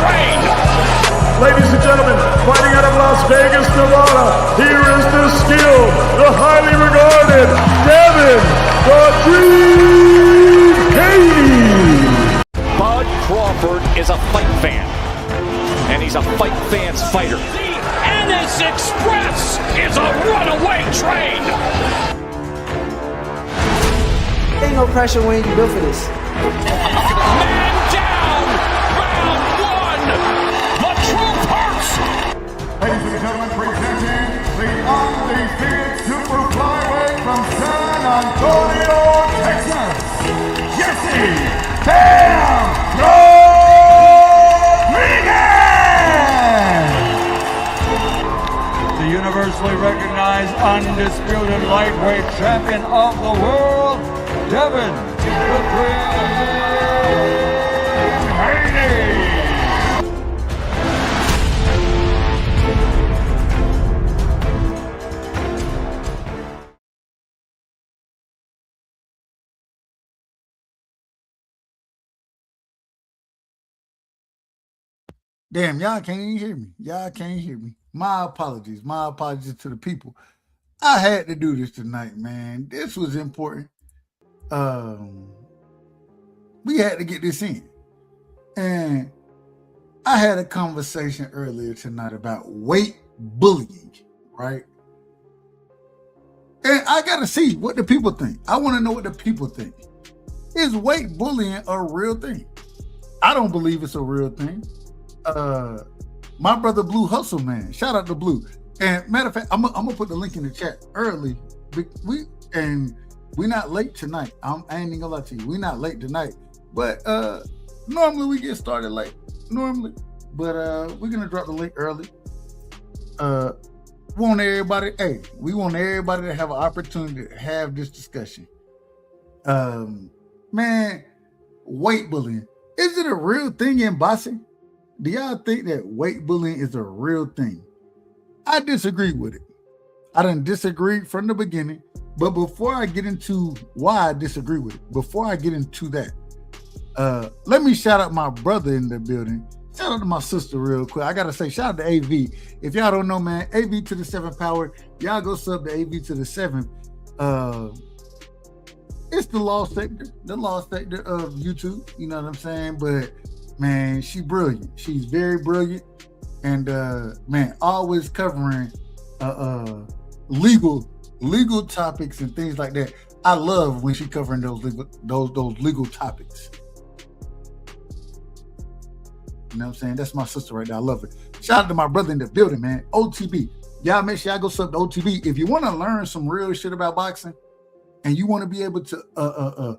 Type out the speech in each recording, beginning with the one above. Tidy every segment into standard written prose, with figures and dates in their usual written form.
train. Ladies and gentlemen, fighting out of Las Vegas, Nevada, here is the skill, the highly regarded Devin the Dream Haney. Bud Crawford is a fight fan, and he's a fight fan's fighter. The Ennis Express is a runaway train. Ain't no pressure when you built for this. Man down, round one. The truth hurts. Ladies and gentlemen, presenting the undefeated super flyweight from San Antonio, Texas, Jesse Bam Rodriguez! The universally recognized undisputed lightweight champion of the world, Devin the Dream Haney. Damn, y'all can't even hear me. Y'all can't hear me. My apologies. My apologies to the people. I had to do this tonight, man. This was important. We had to get this in. And I had a conversation earlier tonight about weight bullying, right? And I got to see what the people think. I want to know what the people think. Is weight bullying a real thing? I don't believe it's a real thing. My brother Blue Hustle, man. Shout out to Blue. And matter of fact, I'm gonna put the link in the chat early. We're not late tonight. I ain't even gonna lie to you. We're not late tonight. But normally we get started late. Normally. But we're gonna drop the link early. We want everybody to have an opportunity to have this discussion. Man, weight bullying. Is it a real thing in boxing? Do y'all think that weight bullying is a real thing? I disagree with it. I done disagreed from the beginning, but before I get into why I disagree with it, before I get into that, let me shout out my brother in the building. Shout out to my sister real quick. I gotta say, shout out to AV. If y'all don't know, man, AV to the 7th power, y'all go sub to AV to the 7th. It's the law sector of YouTube, you know what I'm saying? But man, she's brilliant. She's very brilliant. And man, always covering legal topics and things like that. I love when she's covering those legal topics. You know what I'm saying? That's my sister right there. I love it. Shout out to my brother in the building, man. OTB. Y'all make sure y'all go sub to OTB. If you want to learn some real shit about boxing and you want to be able to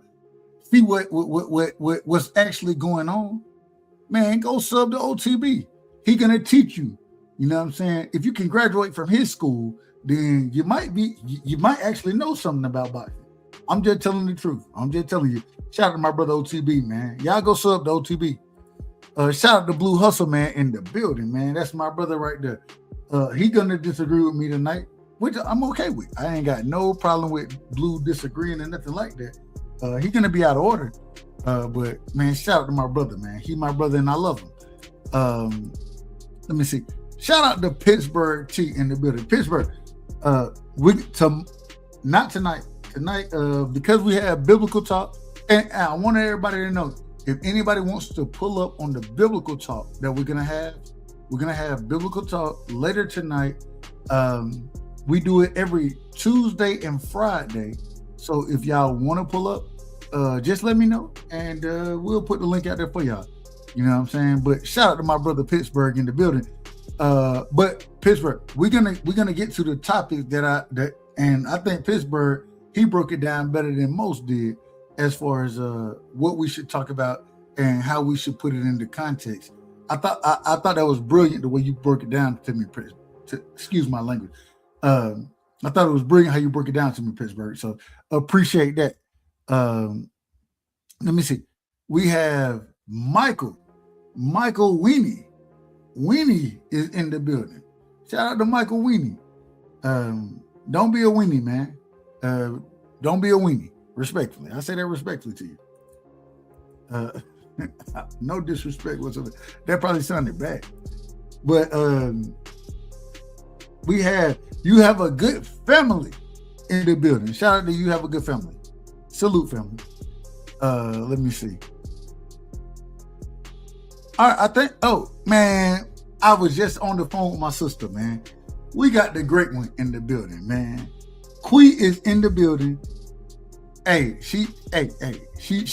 see what's actually going on, man, go sub to OTB. He gonna teach you. You know what I'm saying? If you can graduate from his school, then you might actually know something about boxing. I'm just telling the truth. I'm just telling you. Shout out to my brother OTB, man. Y'all go sub to OTB. Shout out to Blue Hustle, man, in the building, man. That's my brother right there. He gonna disagree with me tonight, which I'm okay with. I ain't got no problem with Blue disagreeing or nothing like that. He gonna be out of order. But man, shout out to my brother, man. He my brother and I love him. Let me see. Shout out to Pittsburgh T in the building. Pittsburgh. Not tonight. Tonight, because we have biblical talk, and I want everybody to know, if anybody wants to pull up on the biblical talk that we're gonna have biblical talk later tonight. We do it every Tuesday and Friday. So if y'all want to pull up, just let me know, and we'll put the link out there for y'all. You know what I'm saying? But shout out to my brother Pittsburgh in the building. But Pittsburgh, we're gonna get to the topic and I think Pittsburgh, he broke it down better than most did, as far as what we should talk about and how we should put it into context. I thought that was brilliant the way you broke it down to me. Excuse my language. I thought it was brilliant how you broke it down to me, Pittsburgh. So appreciate that. Let me see. We have Michael Weenie. Weenie is in the building. Shout out to Michael Weenie. Don't be a weenie, man. Don't be a weenie. Respectfully. I say that respectfully to you. No disrespect whatsoever. That probably sounded bad. But you have a good family in the building. Shout out to you have a good family. Salute, family. Let me see. All right, I think, oh, man, I was just on the phone with my sister, man. We got the great one in the building, man. Quee is in the building. Hey, she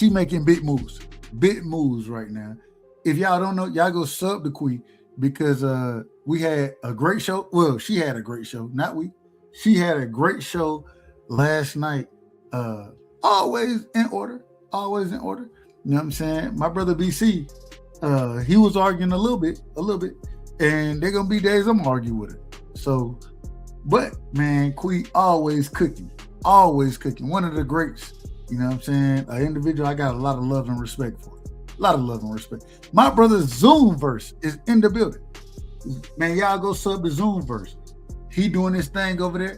making big moves right now. If y'all don't know, y'all go sub to Quee because we had a great show. Well, she had a great show, not we. She had a great show last night. Always in order. You know what I'm saying? My brother BC, he was arguing a little bit, and there gonna be days I'm arguing with her. So, but man, Quee always cooking. One of the greats, you know what I'm saying? An individual I got a lot of love and respect for. My brother Zoomverse is in the building. Man, y'all go sub to Zoomverse. He doing his thing over there.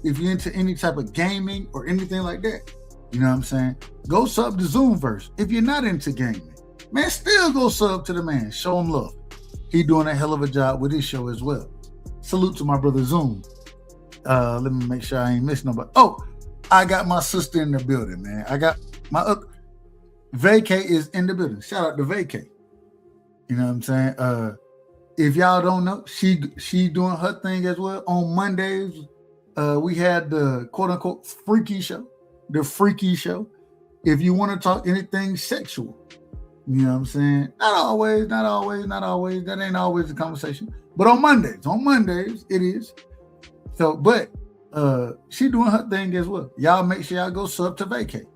If you're into any type of gaming or anything like that, you know what I'm saying? Go sub to Zoomverse. If you're not into gaming, man, still go sub to the man. Show him love. He doing a hell of a job with his show as well. Salute to my brother Zoom. Let me make sure I ain't missing nobody. Oh, I got my sister in the building, man. I got my Vacay is in the building. Shout out to Vacay. You know what I'm saying? If y'all don't know, she doing her thing as well. On Mondays, we had the quote unquote freaky show. The freaky show. If you want to talk anything sexual, you know what I'm saying? Not always. That ain't always the conversation. But on Mondays, it is. So, but she doing her thing as well. Y'all make sure y'all go sub to Vacay.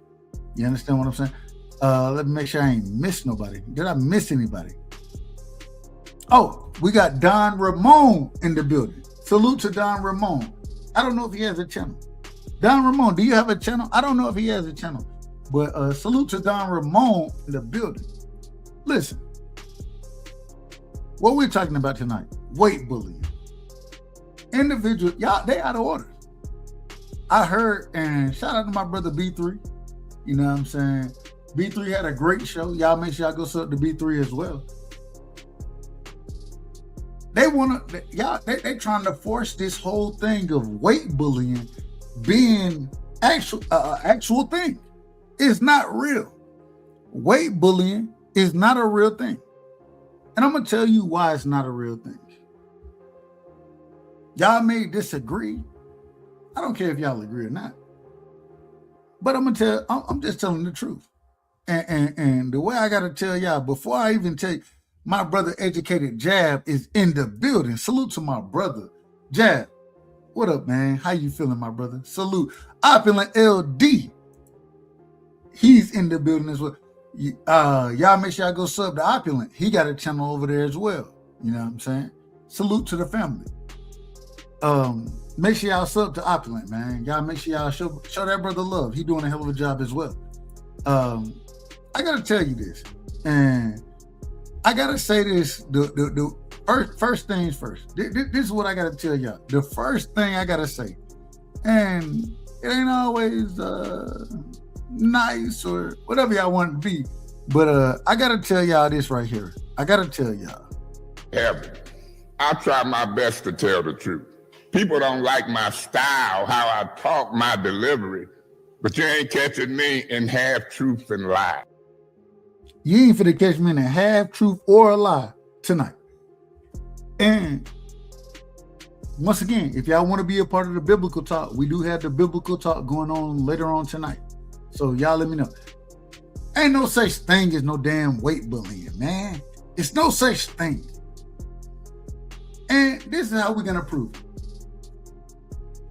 You understand what I'm saying? Let me make sure I ain't miss nobody. Did I miss anybody? Oh, we got Don Ramon in the building. Salute to Don Ramon. I don't know if he has a channel. Don Ramon, do you have a channel? I don't know if he has a channel. But salute to Don Ramon in the building. Listen, what we're talking about tonight, weight bullying. Individual, y'all, they out of order. I heard, and shout out to my brother B3. You know what I'm saying? B3 had a great show. Y'all make sure y'all go sub to B3 as well. They trying to force this whole thing of weight bullying being actual thing. It's not real. Weight bullying is not a real thing. And I'm gonna tell you why it's not a real thing. Y'all may disagree. I don't care if y'all agree or not. But I'm just telling the truth. And the way I gotta tell y'all, before I even tell you, my brother Educated Jab is in the building. Salute to my brother. Jab, what up, man? How you feeling, my brother? Salute. Opulent LD. He's in the building as well. Y'all make sure y'all go sub to Opulent. He got a channel over there as well. You know what I'm saying? Salute to the family. Make sure y'all sub to Opulent, man. Y'all make sure y'all show that brother love. He doing a hell of a job as well. I gotta tell you this, and I gotta say this. The first things first. This is what I gotta tell y'all. The first thing I gotta say, and it ain't always nice or whatever y'all want it to be, but I gotta tell y'all this right here. I gotta tell y'all. Evan, I try my best to tell the truth. People don't like my style, how I talk, my delivery, but you ain't catching me in half truth and lie. You ain't finna catch me in a half truth or a lie tonight. And once again, if y'all want to be a part of the biblical talk, we do have the biblical talk going on later on tonight. So y'all let me know. Ain't no such thing as no damn weight bullying, man. It's no such thing. And this is how we're gonna prove it.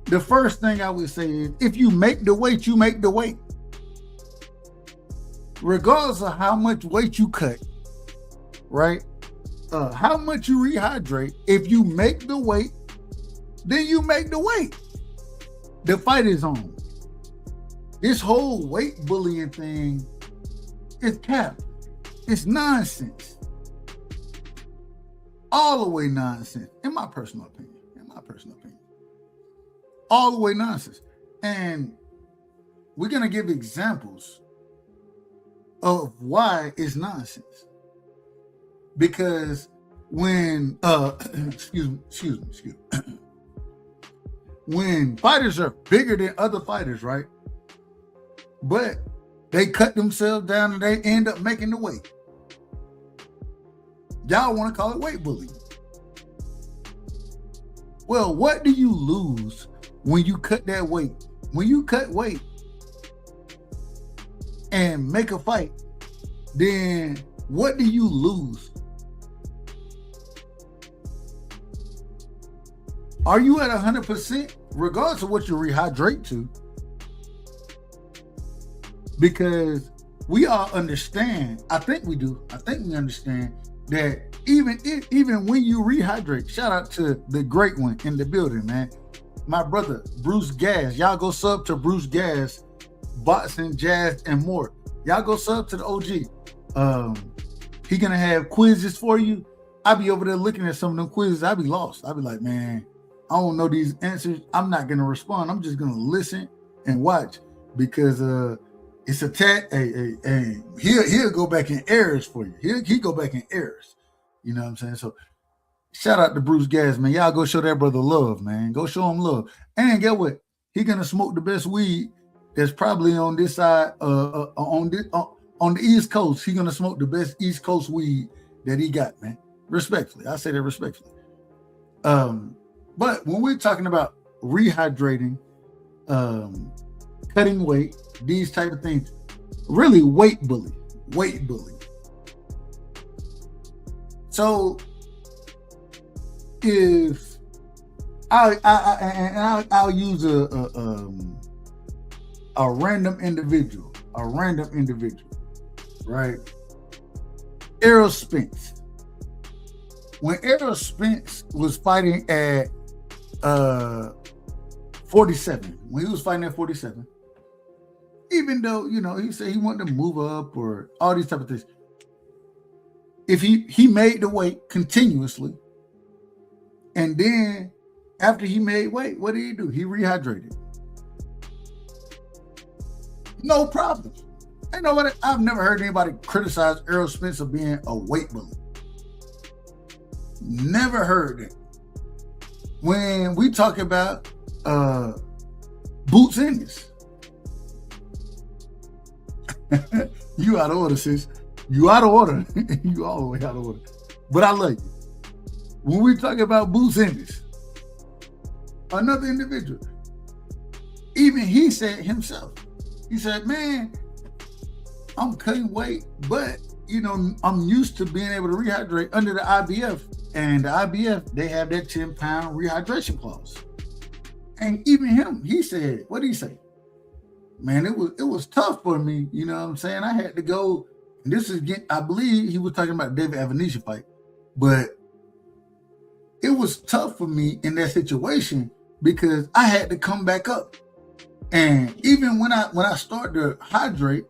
The first thing I would say is, if you make the weight, you make the weight. Regardless of how much weight you cut, right? How much you rehydrate, if you make the weight, then you make the weight. The fight is on. This whole weight bullying thing is cap. It's nonsense. All the way nonsense, in my personal opinion. All the way nonsense. And we're going to give examples of why it's nonsense. Because when excuse me. When fighters are bigger than other fighters, right? But they cut themselves down and they end up making the weight. Y'all want to call it weight bullying. Well, what do you lose when you cut that weight? When you cut weight and make a fight, then what do you lose? Are you at 100% regardless of what you rehydrate to? Because we all understand, I think we do, I think we understand that even when you rehydrate, shout out to the great one in the building, man. My brother, Bruce Gas. Y'all go sub to Bruce Gas, boxing, jazz, and more. Y'all go sub to the OG. He gonna have quizzes for you. I be over there looking at some of them quizzes. I be lost. I be like, man, I don't know these answers. I'm not gonna respond. I'm just gonna listen and watch because it's a he'll go back in errors for you. He'll go back in errors. You know what I'm saying? So shout out to Bruce Gas, man. Y'all go show that brother love, man. Go show him love. And get what? He gonna smoke the best weed that's probably on this side, on the East Coast. He gonna smoke the best East Coast weed that he got, man. Respectfully, I say that respectfully. But when we're talking about rehydrating, cutting weight, these type of things, really weight bullying. So if I'll use a random individual, right? Errol Spence. When Errol Spence was fighting at 47, when he was fighting at 47, even though, you know, he said he wanted to move up or all these type of things, if he made the weight continuously, and then after he made weight, what did he do? He rehydrated. No problem. Ain't nobody, I've never heard anybody criticize Errol Spence of being a weight bully. Never heard it. When we talk about Boots Ennis, you out of order, sis. You out of order. You all the way out of order. But I love you. When we talk about Boots Ennis, another individual, even he said himself, he said, man, I'm cutting weight, but you know, I'm used to being able to rehydrate under the IBF. And the IBF, they have that 10-pound rehydration clause. And even him, he said, what did he say? Man, it was tough for me. You know what I'm saying? I had to go. And this is, I believe he was talking about David Avanesha fight. But it was tough for me in that situation because I had to come back up. And even when I started to hydrate,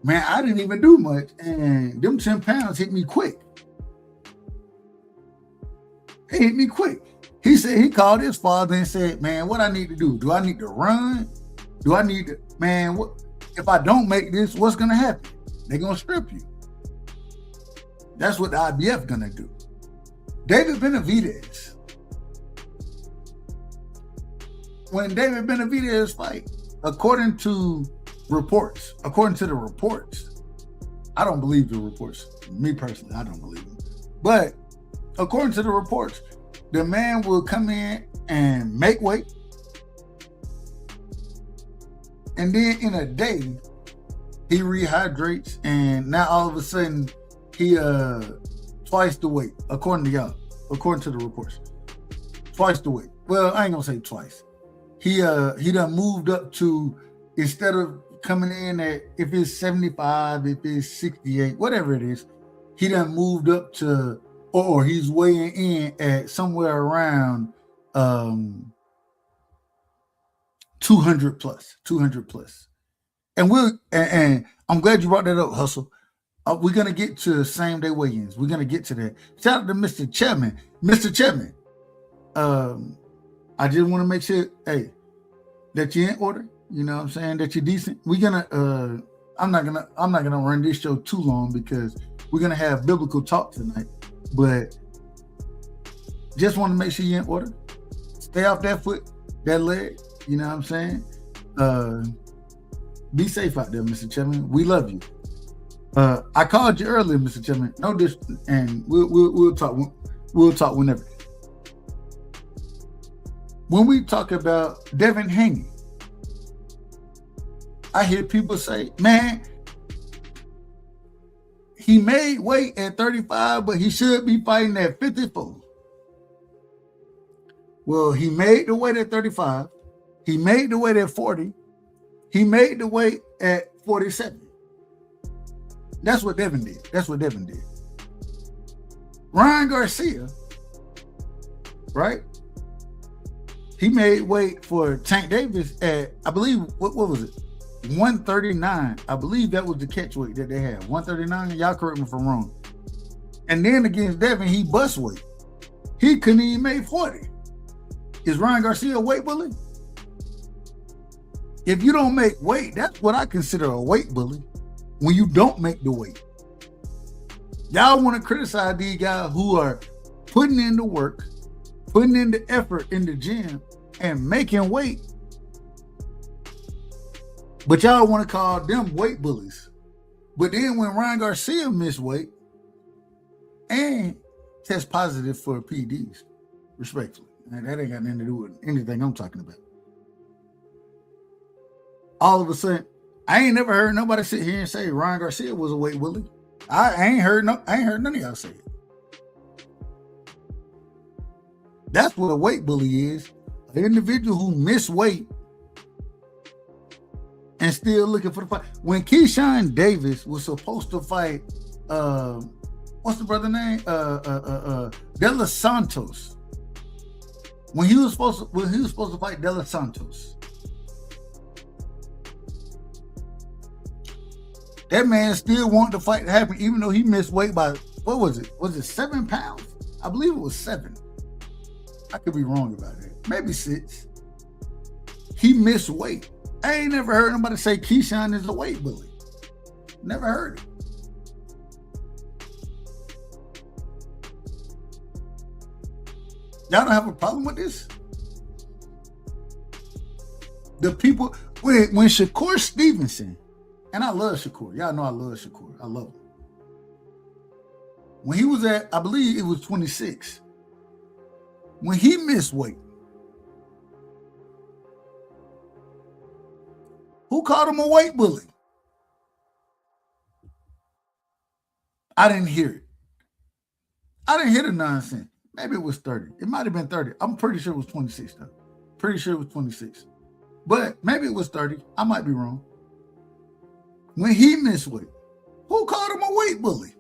man, I didn't even do much. And them 10 pounds hit me quick. It hit me quick. He said he called his father and said, man, what I need to do? Do I need to run? Do I need to, man, what if I don't make this, what's gonna happen? They're gonna strip you. That's what the IBF gonna do. David Benavidez. When David Benavidez fight, according to the reports, I don't believe the reports. Me personally, I don't believe them. But according to the reports, the man will come in and make weight. And then in a day, he rehydrates, and now all of a sudden, he twice the weight, according to y'all, according to the reports. Twice the weight. Well, I ain't gonna say twice. He done moved up to, instead of coming in at, if it's 75, if it's 68, whatever it is, he done moved up to, or he's weighing in at somewhere around 200 plus. And and I'm glad you brought that up, Hustle. We're going to get to same day weigh-ins. We're going to get to that. Shout out to Mr. Chapman. Mr. Chapman, I just want to make sure, hey, that you're in order. You know what I'm saying? That you're decent. We're going to I'm not gonna run this show too long because we're gonna have biblical talk tonight. But just want to make sure you're in order. Stay off that foot, that leg. You know what I'm saying? Be safe out there, Mr. Chairman. We love you. I called you earlier, Mr. Chairman. No and we'll talk. We'll talk whenever. When we talk about Devin Haney, I hear people say, man, he made weight at 35, but he should be fighting at 54. Well, he made the weight at 35. He made the weight at 40. He made the weight at 47. That's what Devin did. That's what Devin did. Ryan Garcia, right? He made weight for Tank Davis at, I believe, what was it? 139. I believe that was the catch weight that they had. 139. Y'all correct me if I'm wrong. And then against Devin, he bust weight. He couldn't even make 40. Is Ryan Garcia a weight bully? If you don't make weight, that's what I consider a weight bully. When you don't make the weight. Y'all want to criticize these guys who are putting in the work, putting in the effort in the gym, and making weight. But y'all want to call them weight bullies. But then when Ryan Garcia missed weight and test positive for PEDs, respectfully, that ain't got nothing to do with anything I'm talking about. All of a sudden, I ain't never heard nobody sit here and say Ryan Garcia was a weight bully. I ain't heard none of y'all say it. That's what a weight bully is. An individual who missed weight and still looking for the fight. When Keyshawn Davis was supposed to fight, what's the brother name? De Los Santos. When he was supposed to fight De Los Santos. That man still wanted the fight to happen, even though he missed weight by, what was it? Was it 7 pounds? I believe it was 7. I could be wrong about that. Maybe 6. He missed weight. I ain't never heard nobody say Keyshawn is a weight bully. Never heard it. Y'all don't have a problem with this? The people, when Shakur Stevenson, and I love Shakur. Y'all know I love Shakur. I love him. When he was at, I believe it was 26. When he missed weight, who called him a weight bully? I didn't hear it. I didn't hear the nonsense. Maybe it was 30. It might have been 30. I'm pretty sure it was 26 though. Pretty sure it was 26. But maybe it was 30. I might be wrong. When he missed weight, who called him a weight bully?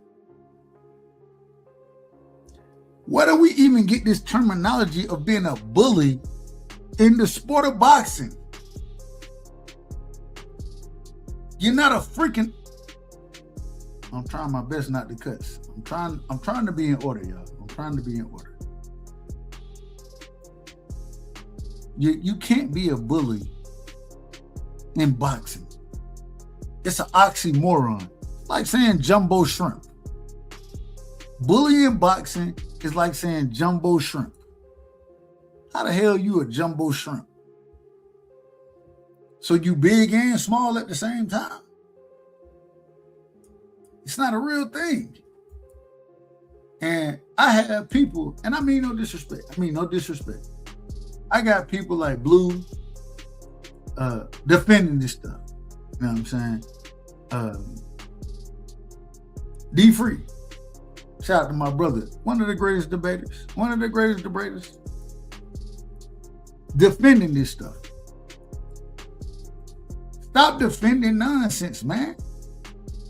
Where do we even get this terminology of being a bully in the sport of boxing? You're not a freaking... I'm trying my best not to cuss. I'm trying to be in order, y'all. I'm trying to be in order. You can't be a bully in boxing. It's an oxymoron. Like saying jumbo shrimp. Bullying boxing is like saying jumbo shrimp. How the hell you a jumbo shrimp? So you big and small at the same time? It's not a real thing. And I have people, and I mean no disrespect. I got people like Blue defending this stuff. You know what I'm saying? D3. Shout out to my brother. One of the greatest debaters. Defending this stuff. Stop defending nonsense, man.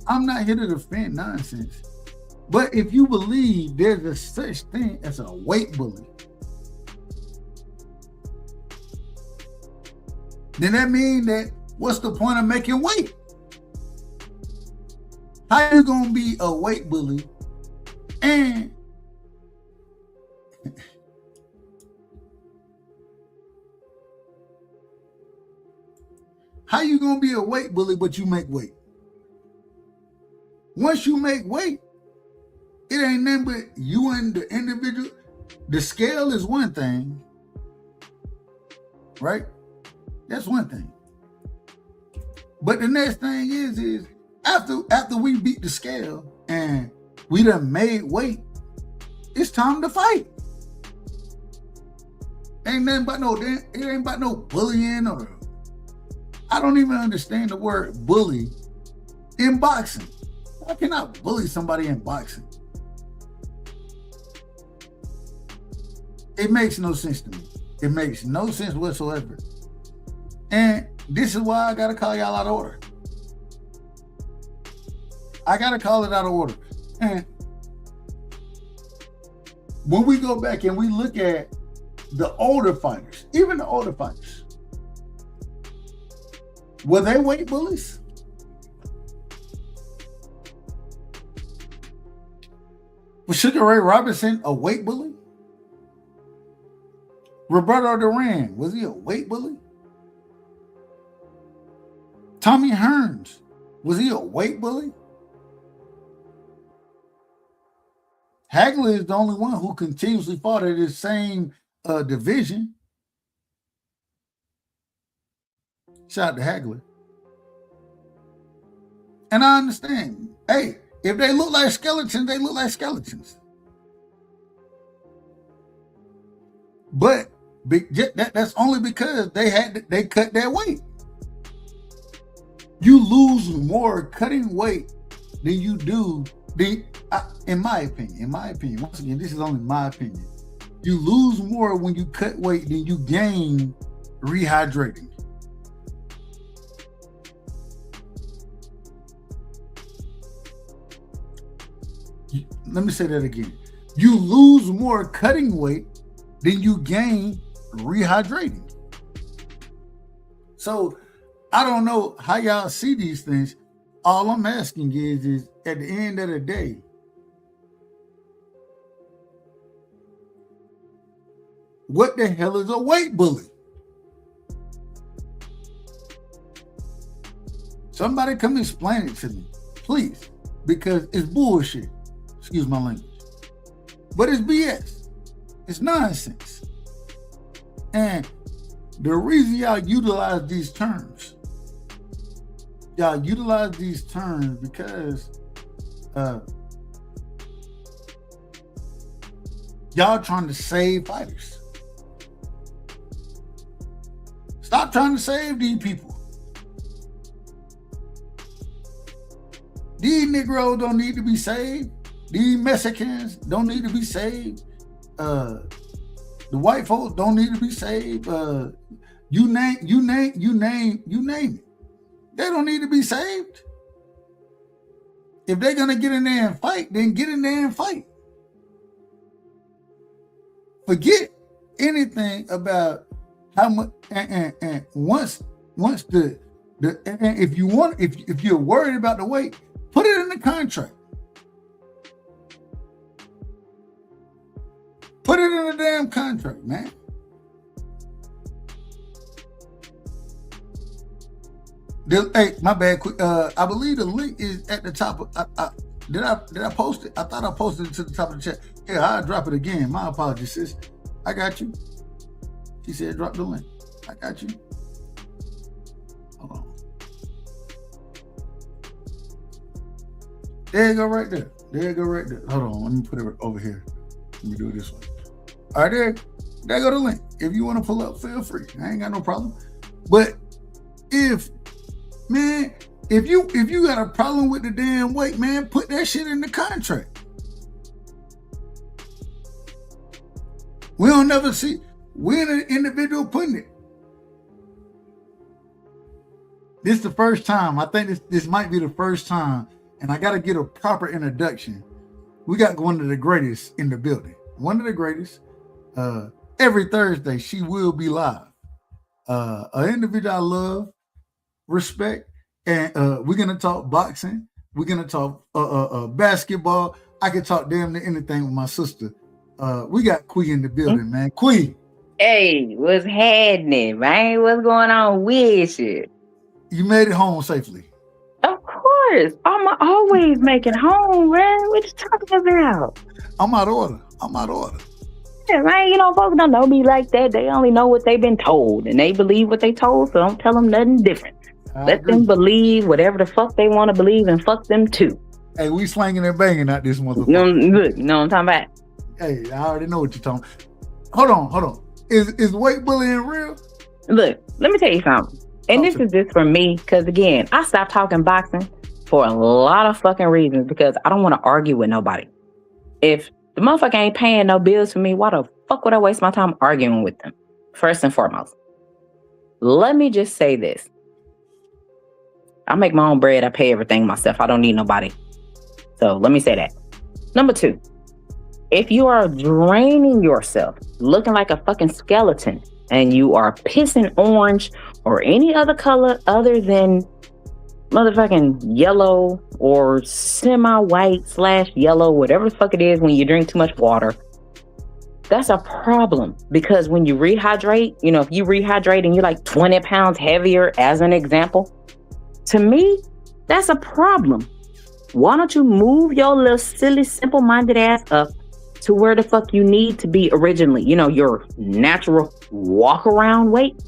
I'm not here to defend nonsense. But if you believe there's a such thing as a weight bully, then that means that what's the point of making weight? How you gonna be a weight bully and how you gonna be a weight bully but you make weight? Once you make weight, it ain't nothing but you and the individual. The scale is one thing, right? That's one thing. But the next thing is after we beat the scale and we done made weight, it's time to fight. It ain't about no bullying, or I don't even understand the word bully in boxing. I cannot bully somebody in boxing. It makes no sense to me. It makes no sense whatsoever. And this is why I gotta call y'all out of order. I gotta call it out of order. And when we go back and we look at the older fighters, even the older fighters, were they weight bullies? Was Sugar Ray Robinson a weight bully? Roberto Duran, was he a weight bully? Tommy Hearns, was he a weight bully? Hagler is the only one who continuously fought at his same division. Shout out to Hagler. And I understand. Hey, if they look like skeletons, they look like skeletons. But that's only because they cut their weight. You lose more cutting weight than you do. In my opinion, once again, this is only my opinion. You lose more when you cut weight than you gain rehydrating. Let me say that again. You lose more cutting weight than you gain rehydrating. So I don't know how y'all see these things. All I'm asking is at the end of the day, what the hell is a weight bully? Somebody come explain it to me, please, because it's bullshit. Excuse my language. But it's BS. It's nonsense. And the reason y'all utilize these terms, because y'all trying to save fighters. Stop trying to save these people. These Negroes don't need to be saved. These Mexicans don't need to be saved. The white folks don't need to be saved. You name it. They don't need to be saved. If they're gonna get in there and fight, then get in there and fight. Forget anything about how much. And once the if you're worried about the weight, put it in the contract. Put it in the damn contract, man. Hey, my bad. I believe the link is at the top. Did I post it? I thought I posted it to the top of the chat. Yeah, I'll drop it again. My apologies, sis. I got you. She said drop the link. I got you. Hold on. There you go right there. Hold on. Let me put it over here. Let me do it this way. All right, there go the link. If you want to pull up, feel free. I ain't got no problem. But if you got a problem with the damn weight, man, put that shit in the contract. We don't never see. We're an individual putting it. This is the first time. I think this might be the first time, and I got to get a proper introduction. We got one of the greatest in the building. One of the greatest. Every Thursday, she will be live. An individual I love, respect, and we're gonna talk boxing. We're gonna talk basketball. I can talk damn near anything with my sister. We got Quee in the building, man. Quee. Hey, what's happening, man? What's going on with you? You made it home safely. Of course course. I'm always making home, man. What you talking about? I'm out of order. I'm out of order. Yeah, man, you know, folks don't know me like that. They only know what they've been told, and they believe what they told, so don't tell them nothing different. Let them believe whatever the fuck they want to believe, and fuck them too. Hey, we slanging and banging out this motherfucker. You know what I'm talking about? Hey, I already know what you're talking about. Hold on. Is weight bullying real? Look, let me tell you something. And this is just for me, because again, I stopped talking boxing for a lot of fucking reasons because I don't want to argue with nobody. If the motherfucker ain't paying no bills for me, why the fuck would I waste my time arguing with them? First and foremost. Let me just say this. I make my own bread. I pay everything myself. I don't need nobody. So let me say that. Number 2, if you are draining yourself, looking like a fucking skeleton, and you are pissing orange or any other color other than motherfucking yellow or semi-white/yellow, whatever the fuck it is when you drink too much water, that's a problem. Because when you rehydrate, you know, if you rehydrate and you're like 20 pounds heavier, as an example, to me, that's a problem. Why don't you move your little silly, simple-minded ass up to where the fuck you need to be originally? You know, your natural walk-around weight.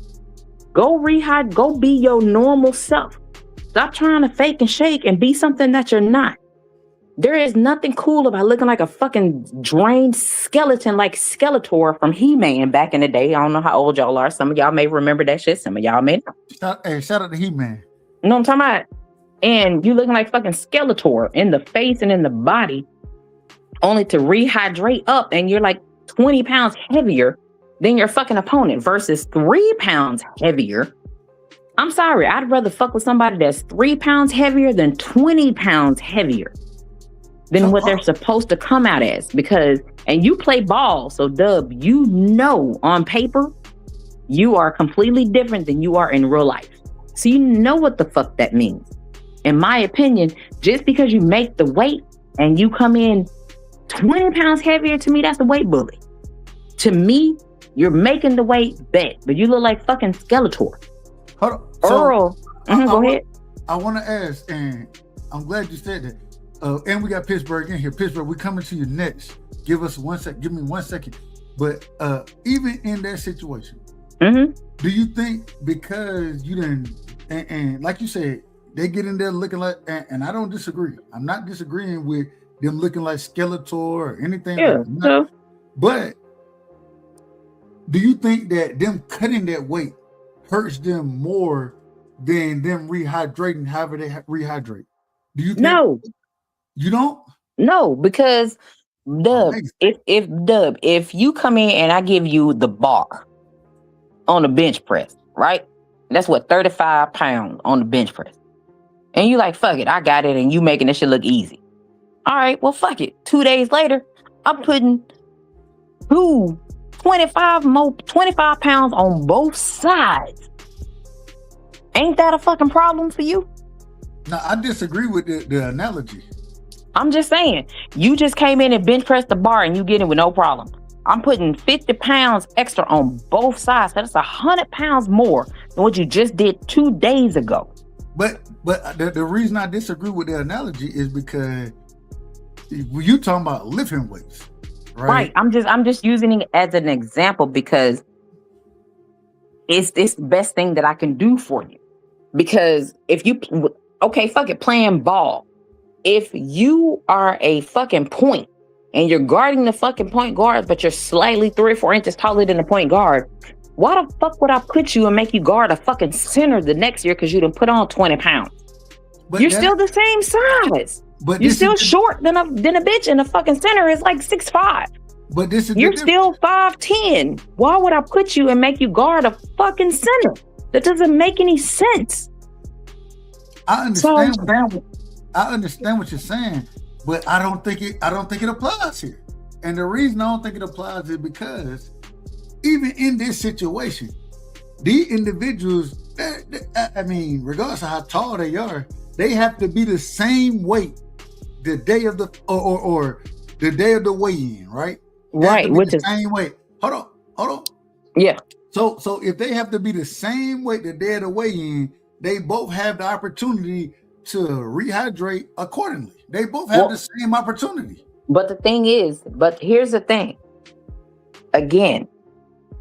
Go be your normal self. Stop trying to fake and shake and be something that you're not. There is nothing cool about looking like a fucking drained skeleton like Skeletor from He-Man back in the day. I don't know how old y'all are. Some of y'all may remember that shit. Some of y'all may not. Hey, shout out to He-Man. You know what I'm talking about? And you looking like fucking Skeletor in the face and in the body, only to rehydrate up, and you're like 20 pounds heavier than your fucking opponent versus 3 pounds heavier. I'm sorry, I'd rather fuck with somebody that's 3 pounds heavier than 20 pounds heavier than what they're supposed to come out as. Because, and you play ball, so Dub, you know on paper, you are completely different than you are in real life. So you know what the fuck that means. In my opinion, just because you make the weight and you come in 20 pounds heavier, to me, that's a weight bully. To me, you're making the weight bet, but you look like fucking Skeletor. Hold on. Earl, go ahead. I want to ask, and I'm glad you said that. And we got Pittsburgh in here. Pittsburgh, we're coming to you next. Give me 1 second. But even in that situation, do you think because you didn't, and like you said, they get in there looking like, and I don't disagree. I'm not disagreeing with them looking like Skeletor or anything. Yeah, like that. But do you think that them cutting that weight hurts them more than them rehydrating, however they rehydrate? Do you think? No. You don't? No, because Dub, if you come in and I give you the bar on the bench press, right? That's what, 35 pounds on the bench press. And you like, fuck it, I got it, and you making this shit look easy. All right, well, fuck it. 2 days later, I'm putting 25 pounds on both sides. Ain't that a fucking problem for you? No, I disagree with the analogy. I'm just saying, you just came in and bench pressed the bar and you get it with no problem. I'm putting 50 pounds extra on both sides. So that's 100 pounds more than what you just did 2 days ago. But the reason I disagree with the analogy is because you talking about lifting weights, right? Right. I'm just using it as an example because it's the best thing that I can do for you. Because if you, okay, fuck it, playing ball. If you are a fucking point and you're guarding the fucking point guards, but you're slightly 3 or 4 inches taller than the point guard, why the fuck would I put you and make you guard a fucking center the next year because you done put on 20 pounds? But you're still the same size. But you're still short than a bitch, and the fucking center is like 6'5". But this is you're still 5'10". Why would I put you and make you guard a fucking center? That doesn't make any sense. I understand. I understand what you're saying, but I don't think it applies here. And the reason I don't think it applies is because even in this situation, these individuals, I mean, regardless of how tall they are, they have to be the same weight the day of the or the day of the weigh-in, right? Right, which is same weight. Hold on. Yeah. So if they have to be the same weight the day of the weigh-in, they both have the opportunity to rehydrate accordingly. They both have the same opportunity. But the thing is, here's the thing. Again,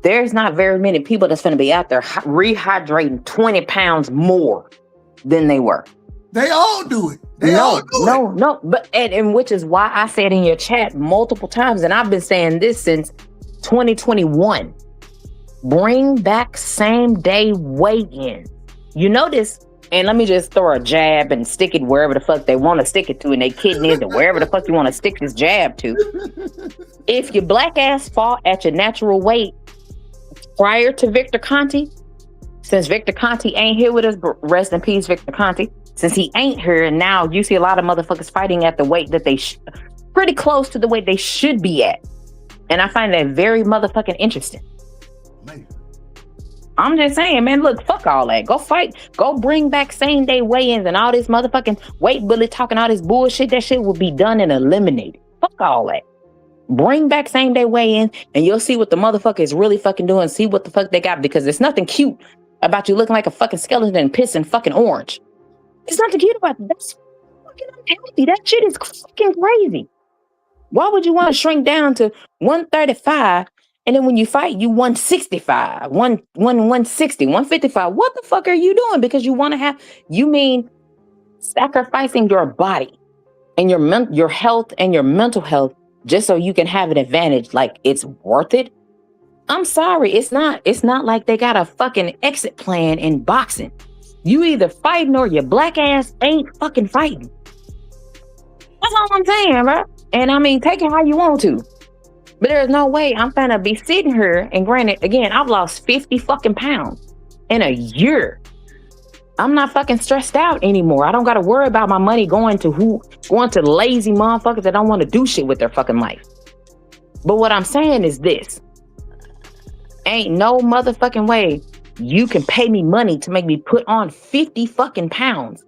there's not very many people that's going to be out there rehydrating 20 pounds more than they were. They all do it. No. But and which is why I said in your chat multiple times, and I've been saying this since 2021. Bring back same day weigh-in. You notice, and let me just throw a jab and stick it wherever the fuck they want to stick it to in their kidneys or wherever the fuck you want to stick this jab to. If your black ass fought at your natural weight prior to Victor Conte, since Victor Conte ain't here with us, rest in peace, Victor Conte. Since he ain't here, and now you see a lot of motherfuckers fighting at the weight that they pretty close to the weight they should be at. And I find that very motherfucking interesting. Man. I'm just saying, man, look, fuck all that. Go fight. Go bring back same day weigh-ins and all this motherfucking weight bullet talking, all this bullshit. That shit will be done and eliminated. Fuck all that. Bring back same day weigh-ins and you'll see what the motherfucker is really fucking doing. See what the fuck they got, because there's nothing cute about you looking like a fucking skeleton and pissing fucking orange. There's nothing cute about it. That's fucking unhealthy. That shit is fucking crazy. Why would you want to shrink down to 135 and then when you fight, you 165, 160, 155? What the fuck are you doing? Because you want to have, you mean sacrificing your body and your health and your mental health just so you can have an advantage? Like, it's worth it? I'm sorry, it's not. It's not like they got a fucking exit plan in boxing. You either fighting or your black ass ain't fucking fighting. That's all I'm saying, bro. And I mean, take it how you want to. But there's no way I'm gonna be sitting here, and granted, again, I've lost 50 fucking pounds in a year. I'm not fucking stressed out anymore. I don't gotta worry about my money going to lazy motherfuckers that don't want to do shit with their fucking life. But what I'm saying is this. Ain't no motherfucking way you can pay me money to make me put on 50 fucking pounds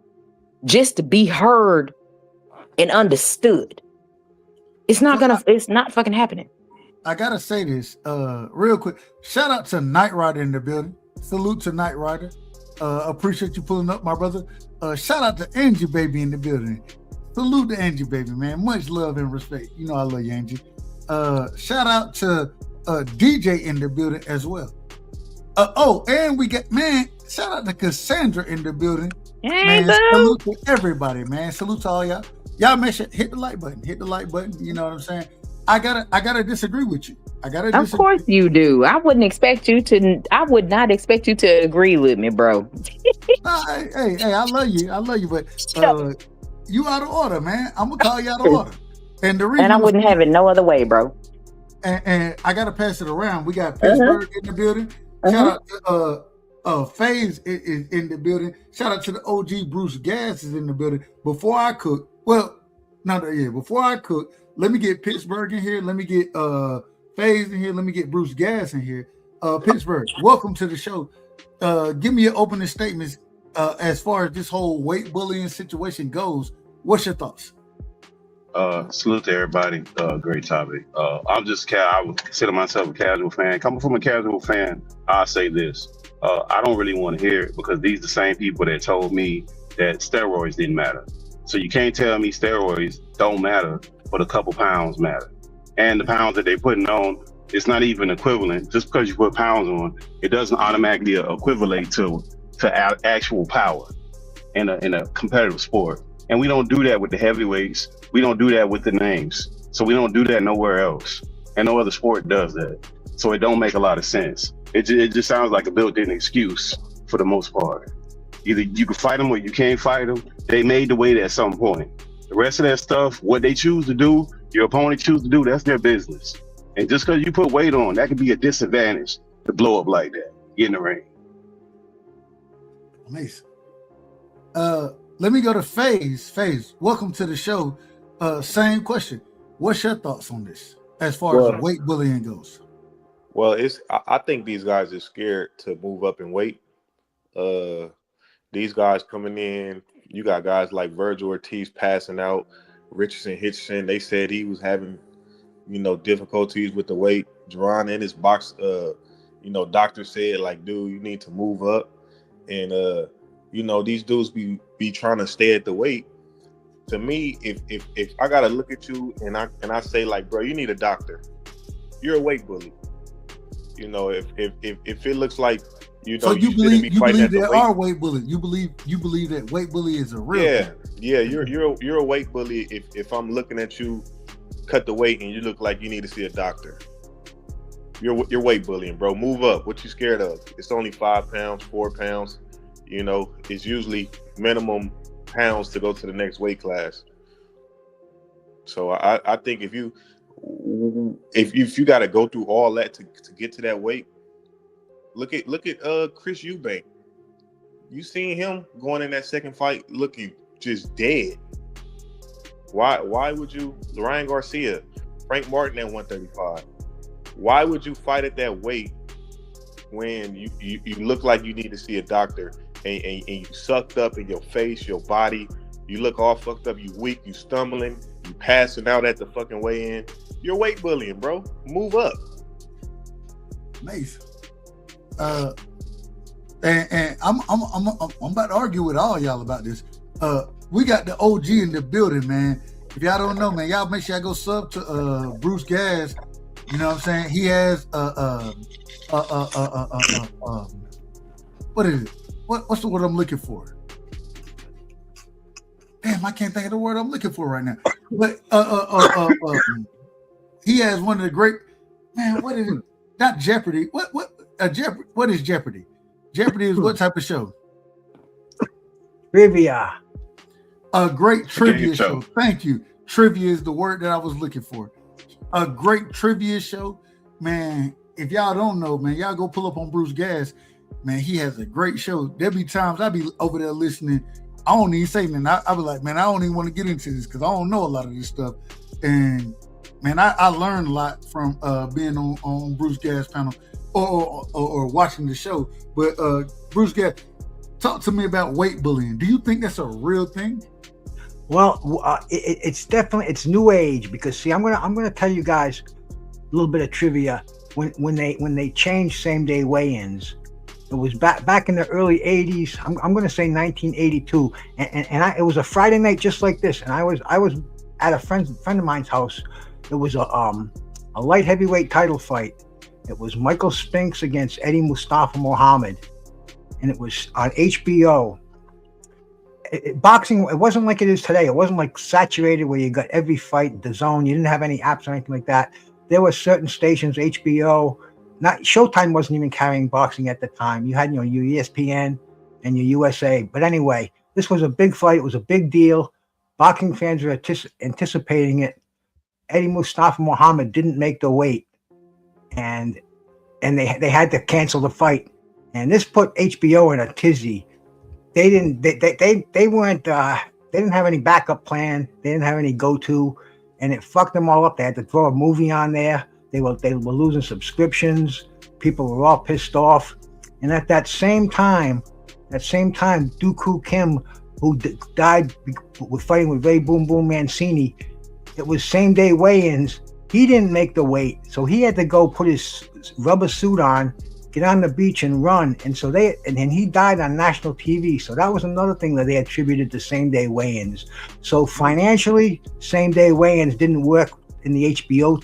just to be heard and understood. It's not fucking happening. I gotta say this real quick. Shout out to Knight Rider in the building. Salute to Knight Rider. Appreciate you pulling up, my brother. Shout out to Angie Baby in the building. Salute to Angie Baby, man. Much love and respect. You know I love you, Angie. Shout out to DJ in the building as well. And we got, man, shout out to Cassandra in the building. Hey, man, salute to everybody, man. Salute to all y'all. Y'all make sure hit the like button. Hit the like button. You know what I'm saying? I gotta disagree with you. Of course you do. I would not expect you to agree with me, bro. Hey, I love you, but you out of order, man. I'm gonna call you out of order. And the reason, and I wouldn't have it no other way, bro. And I gotta pass it around. We got Pittsburgh in the building. Shout out to FaZe is in the building. Shout out to the OG Bruce Gas is in the building. Before I cook, let me get Pittsburgh in here. Let me get FaZe in here. Let me get Bruce Gas in here. Pittsburgh, welcome to the show. Give me your opening statements as far as this whole weight bullying situation goes. What's your thoughts? Salute to everybody. Great topic. I would consider myself a casual fan. Coming from a casual fan, I'll say this. I don't really want to hear it because these are the same people that told me that steroids didn't matter. So you can't tell me steroids don't matter, but a couple pounds matter. And the pounds that they're putting on, it's not even equivalent. Just because you put pounds on, it doesn't automatically equivalent to actual power in a competitive sport. And we don't do that with the heavyweights. We don't do that with the names. So we don't do that nowhere else. And no other sport does that. So it don't make a lot of sense. It just sounds like a built-in excuse for the most part. Either you can fight them or you can't fight them. They made the weight at some point. The rest of that stuff, what they choose to do, your opponent choose to do, that's their business. And just because you put weight on, that could be a disadvantage to blow up like that, get in the ring. Amazing. Let me go to FaZe. FaZe, welcome to the show. Same question. What's your thoughts on this as far as weight bullying goes? Well, I think these guys are scared to move up in weight. These guys coming in, you got guys like Virgil Ortiz passing out, Richardson, they said he was having, difficulties with the weight. Jerron in his box, doctor said, like, dude, you need to move up. And You know, these dudes be trying to stay at the weight. To me, if I gotta look at you and I say like, bro, you need a doctor. You're a weight bully. You know, if it looks like so you believe there are weight bullies. You believe that weight bully is a real thing. Yeah. You're a weight bully if I'm looking at you cut the weight and you look like you need to see a doctor. You're weight bullying, bro. Move up. What you scared of? It's only 5 pounds, 4 pounds. You know, it's usually minimum pounds to go to the next weight class. So I think if you got to go through all that to get to that weight, look at Chris Eubank. You seen him going in that second fight looking just dead. Why would you, Ryan Garcia, Frank Martin at 135? Why would you fight at that weight when you look like you need to see a doctor and you sucked up in your face, your body, you look all fucked up, you weak, you stumbling, you passing out at the fucking weigh-in? You're weight bullying, bro. Move up. Nice. And I'm about to argue with all y'all about this. We got the OG in the building, man. If y'all don't know, man, y'all make sure y'all go sub to Bruce Gas. You know what I'm saying? He has what is it? What's the word I'm looking for? Damn, I can't think of the word I'm looking for right now. But he has one of the great, man. What is it? Not Jeopardy. What is Jeopardy? Jeopardy is what type of show? Trivia. A great trivia show. Thank you. Trivia is the word that I was looking for. A great trivia show, man. If y'all don't know, man, y'all go pull up on Bruce Gas. Man, he has a great show. There be times I be over there listening. I don't even say nothing. I be like, man, I don't even want to get into this because I don't know a lot of this stuff. And man, I learned a lot from being on Bruce Gas panel or watching the show. But Bruce Gas, talk to me about weight bullying. Do you think that's a real thing? Well, it's definitely, it's new age, because see, I'm gonna tell you guys a little bit of trivia. When they changed same day weigh-ins, it was back in the early 80s. I'm gonna say 1982, and it was a Friday night just like this, and I was at a friend of mine's house. It was a light heavyweight title fight. It was Michael Spinks against Eddie Mustafa Muhammad, and it was on HBO. Boxing, it wasn't like it is today. It wasn't like saturated where you got every fight, the zone. You didn't have any apps or anything like that. There were certain stations, HBO, not Showtime wasn't even carrying boxing at the time. You had your ESPN and your USA. But anyway, this was a big fight. It was a big deal. Boxing fans were anticipating it. Eddie Mustafa Muhammad didn't make the weight, and they had to cancel the fight. And this put HBO in a tizzy. They didn't have any backup plan. They didn't have any go-to, and it fucked them all up. They had to throw a movie on there. They were losing subscriptions. People were all pissed off. And at that same time, Dooku Kim, who died with fighting with Ray Boom Boom Mancini, it was same day weigh-ins. He didn't make the weight, so he had to go put his rubber suit on, get on the beach and run. And so and he died on national TV. So that was another thing that they attributed to same day weigh-ins. So financially, same day weigh-ins didn't work in the HBO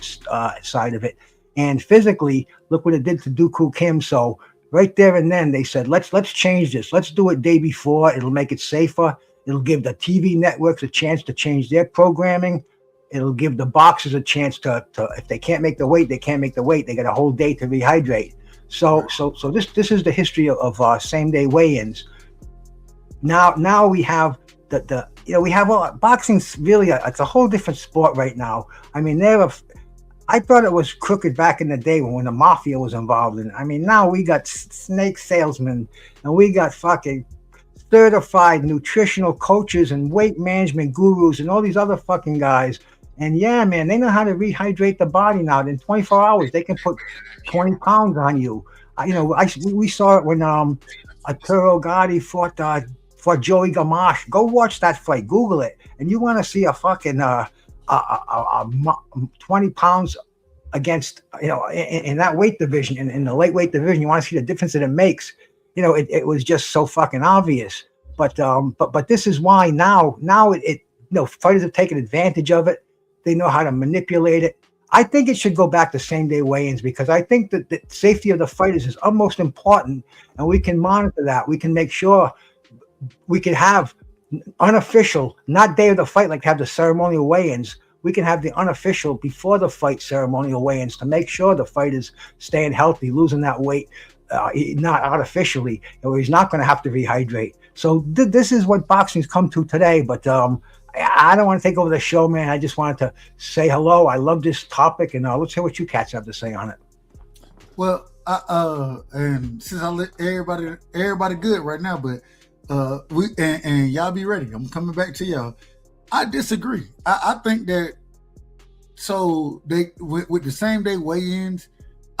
side of it. And physically, look what it did to Dooku Kim. So right there and then they said, let's change this. Let's do it day before. It'll make it safer. It'll give the TV networks a chance to change their programming. It'll give the boxers a chance to if they can't make the weight, they can't make the weight. They got a whole day to rehydrate. So this is the history of same day weigh-ins. Now we have we have boxing's really it's a whole different sport right now. I mean, I thought it was crooked back in the day when the mafia was involved in it. I mean, now we got snake salesmen and we got fucking certified nutritional coaches and weight management gurus and all these other fucking guys. And yeah, man, they know how to rehydrate the body now. In 24 hours, they can put 20 pounds on you. We saw it when Arturo Gatti fought Joey Gamache. Go watch that fight. Google it, and you want to see a fucking 20 pounds against in that weight division, in the lightweight division. You want to see the difference that it makes. It was just so fucking obvious. But this is why now it fighters have taken advantage of it. They know how to manipulate it. I think it should go back to same-day weigh-ins because I think that the safety of the fighters is utmost important, and we can monitor that. We can make sure we can have unofficial, not day of the fight, like to have the ceremonial weigh-ins. We can have the unofficial before the fight ceremonial weigh-ins to make sure the fighters staying healthy, losing that weight, not artificially, or he's not going to have to rehydrate. So this is what boxing's come to today. But I don't want to take over the show, man. I just wanted to say hello. I love this topic, and let's hear what you cats have to say on it. Well, and since I let everybody good right now, but we and y'all be ready. I'm coming back to y'all. I disagree. I think that so they with the same day weigh-ins,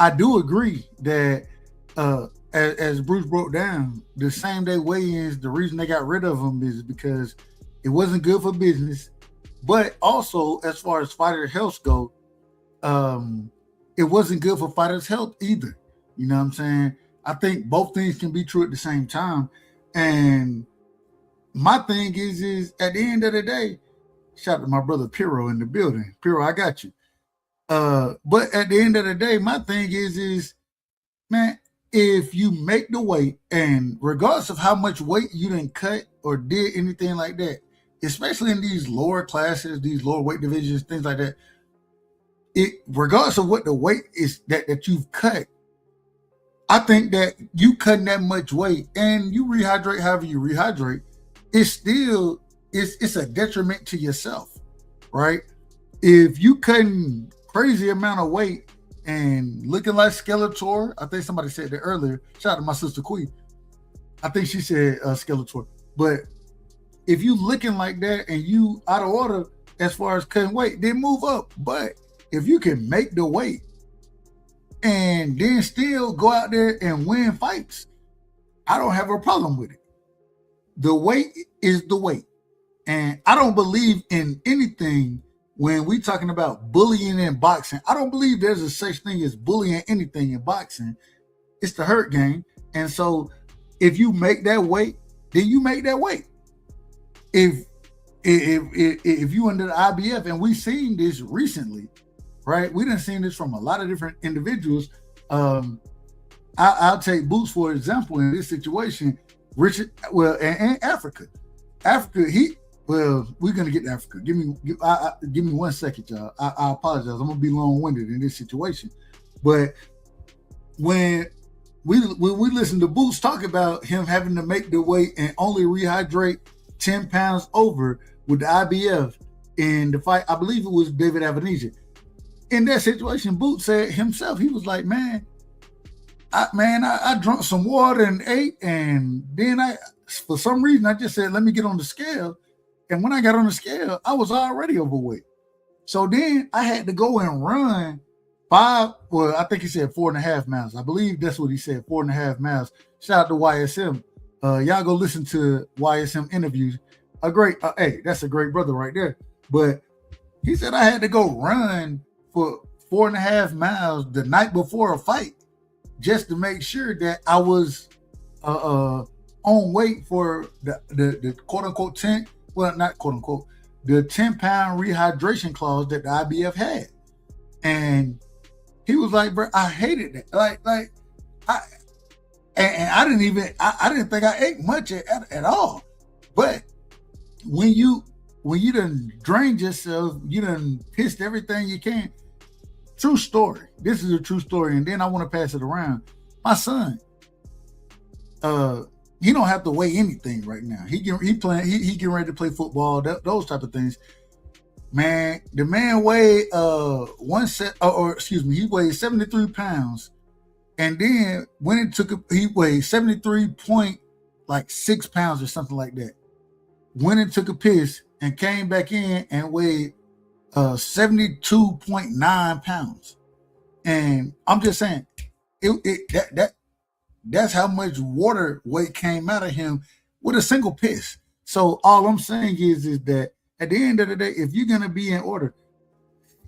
I do agree that as Bruce broke down, the same day weigh-ins, the reason they got rid of them is because it wasn't good for business, but also as far as fighter health go, it wasn't good for fighters' health either. You know what I'm saying? I think both things can be true at the same time. And my thing is at the end of the day, shout out to my brother Piro in the building. Piro, I got you. But at the end of the day, my thing is, man, if you make the weight, and regardless of how much weight you didn't cut or did anything like that, especially in these lower classes, these lower weight divisions, things like that, regardless of what the weight is that you've cut, I think that you cutting that much weight and you rehydrate however you rehydrate, it's a detriment to yourself, right? If you cutting crazy amount of weight and looking like Skeletor, I think somebody said that earlier. Shout out to my sister Queen. I think she said Skeletor. But if you looking like that and you out of order as far as cutting weight, then move up. But if you can make the weight and then still go out there and win fights, I don't have a problem with it. The weight is the weight. And I don't believe in anything when we talking about bullying in boxing. I don't believe there's a such thing as bullying anything in boxing. It's the hurt game. And so if you make that weight, then you make that weight. If you under the IBF, and we've seen this recently, right? We done seen this from a lot of different individuals. I'll take Boots for example in this situation. Richard, well, and Africa, we're gonna get to Africa. Give me 1 second, y'all. I apologize. I'm gonna be long-winded in this situation, but when we listen to Boots talk about him having to make the weight and only rehydrate 10 pounds over with the IBF in the fight, I believe it was David Avenija. In that situation, Boots said himself, he was like, I drank some water and ate, and then for some reason, I just said, let me get on the scale. And when I got on the scale, I was already overweight. So then I had to go and run I think he said 4.5 miles. I believe that's what he said, 4.5 miles. Shout out to YSM. Y'all go listen to YSM interviews. Hey, that's a great brother right there. But he said I had to go run for 4.5 miles the night before a fight just to make sure that I was on weight for the quote unquote 10, well, not quote unquote, the 10-pound rehydration clause that the IBF had. And he was like, bro, I hated that. I didn't think I ate much at all. But when you done drained yourself, you done pissed everything you can. True story. This is a true story. And then I want to pass it around. My son, he don't have to weigh anything right now. He getting ready to play football, those type of things. Man, the man weighed he weighed 73 pounds. And then when he weighed 73.6 pounds or something like that. Went and took a piss and came back in and weighed 72.9 pounds. And I'm just saying, that's how much water weight came out of him with a single piss. So all I'm saying is that at the end of the day, if you're gonna be in order,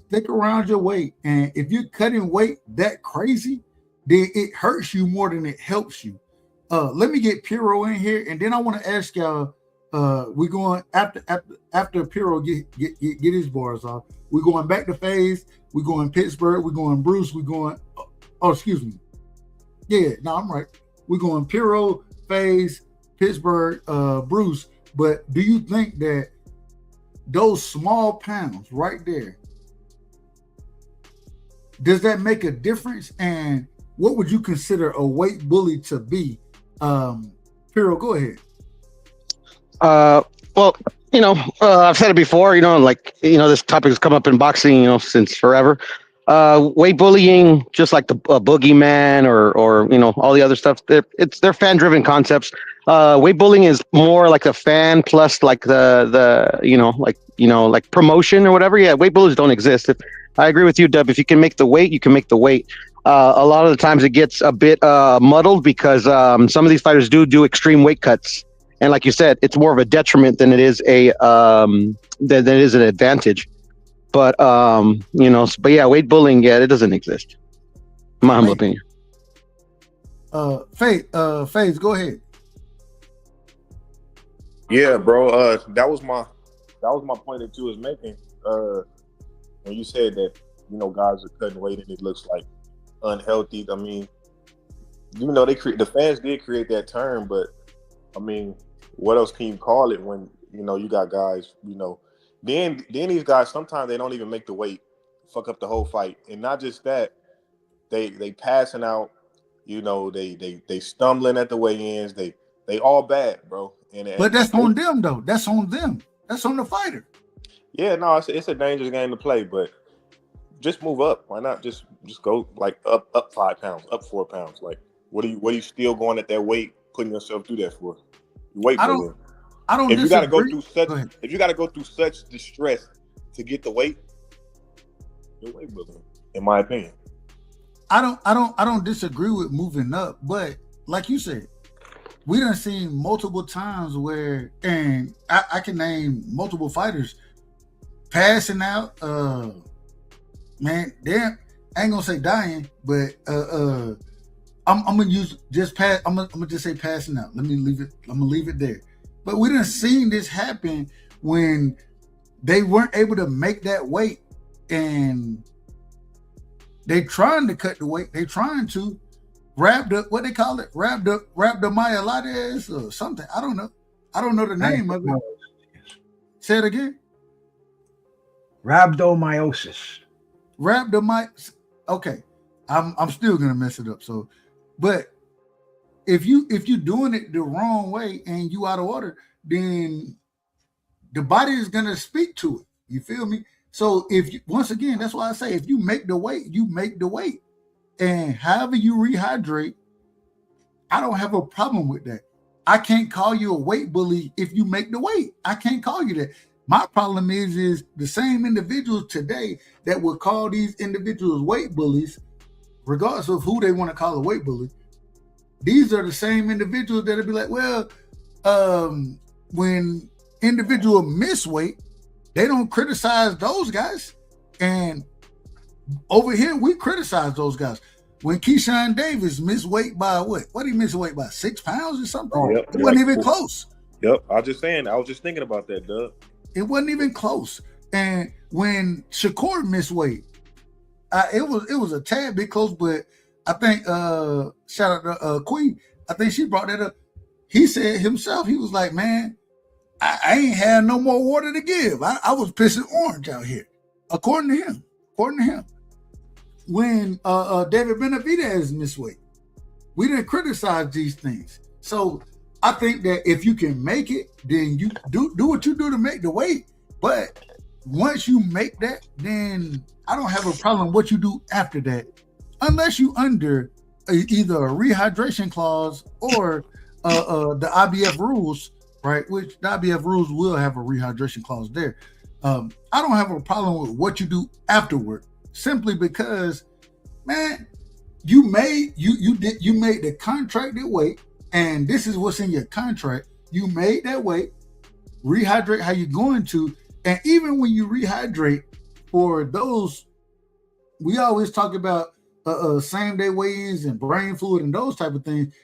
stick around your weight. And if you're cutting weight that crazy, then it hurts you more than it helps you. let me get Piro in here, and then I want to ask y'all. We're going after Piro get his bars off. We're going back to FaZe. We're going Pittsburgh. We're going Bruce. We're going. Oh, excuse me. Yeah, no, I'm right. We're going Piro, FaZe, Pittsburgh, Bruce. But do you think that those small pounds right there, does that make a difference? And what would you consider a weight bully to be? Piro, go ahead. Well, I've said it before, this topic has come up in boxing, since forever. Weight bullying, just like the boogeyman or all the other stuff, they're fan driven concepts. Weight bullying is more like a fan plus like like promotion or whatever. Yeah, weight bullies don't exist. I agree with you, Dub. If you can make the weight, you can make the weight. A lot of the times it gets a bit muddled because some of these fighters do extreme weight cuts. And like you said, it's more of a detriment than it is than it is an advantage. But but yeah, weight bullying, yeah, it doesn't exist. In my humble opinion. FaZe, go ahead. Yeah, bro. That was my point that you was making. When you said that, guys are cutting weight and it looks like unhealthy. I mean, the fans did create that term, but I mean, what else can you call it when you got guys? Then these guys sometimes they don't even make the weight, fuck up the whole fight, and not just that, they passing out. They stumbling at the weigh-ins. They all bad, bro. But that's on them though. That's on them. That's on the fighter. Yeah, no, it's a dangerous game to play, but just move up. Why not just go like up 5 pounds, up 4 pounds? Like, what are you still going at that weight, putting yourself through that for? Weight bullying. I don't. If you got to go through such distress to get the weight, you're weight bullying, in my opinion. I don't disagree with moving up, but like you said, we done seen multiple times where, and I can name multiple fighters passing out. Man, damn, I ain't gonna say dying, but I'm gonna use just pass. I'm gonna just say passing out. Let me leave it. I'm gonna leave it there. But we done seen this happen when they weren't able to make that weight, and they trying to cut the weight. They trying to wrap the what they call it, wrap the myelitis or something. I don't know. I don't know the name of it. Say it again. Rhabdomyosis. Okay, I'm still gonna mess it up. So, but if you're doing it the wrong way and you out of order, then the body is gonna speak to it. You feel me? So once again, that's why I say if you make the weight, you make the weight, and however you rehydrate, I don't have a problem with that. I can't call you a weight bully if you make the weight. I can't call you that. My problem is the same individuals today that would call these individuals weight bullies, regardless of who they want to call a weight bully. These are the same individuals that'll be like, well, when individual miss weight, they don't criticize those guys. And over here, we criticize those guys. When Keyshawn Davis missed weight by what? What did he miss weight by? 6 pounds or something? Yep. It wasn't even close. Yep. I was just thinking about that, Doug. It wasn't even close. And when Shakur missed weight, it was a tad bit close, but I think shout out to Queen. I think she brought that up. He said himself, he was like, man, I ain't had no more water to give. I was pissing orange out here. According to him. When David Benavidez missed weight, we didn't criticize these things. So I think that if you can make it, then you do what you do to make the weight. But once you make that, then I don't have a problem what you do after that, unless you under either a rehydration clause or the IBF rules, right? Which the IBF rules will have a rehydration clause there. I don't have a problem with what you do afterward, simply because, man, you made the contracted weight, and this is what's in your contract. You made that weight, rehydrate how you're going to, and even when you rehydrate, for those, we always talk about same day weigh-ins and brain fluid and those type of things.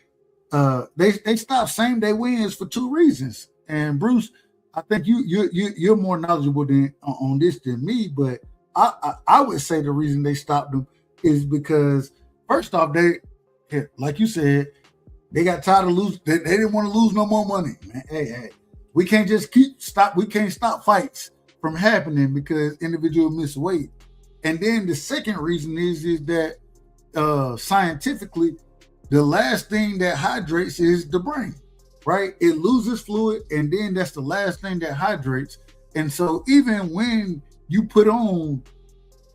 they stop same day wins for two reasons. And Bruce, I think you're more knowledgeable on this than me, but I would say the reason they stopped them is because first off, they, like you said, they got tired of losing. They didn't want to lose no more money, man. Hey, we can't just we can't stop fights from happening because individuals miss weight. And then the second reason is that scientifically, the last thing that hydrates is the brain, right? It loses fluid, and then that's the last thing that hydrates. And so even when you put on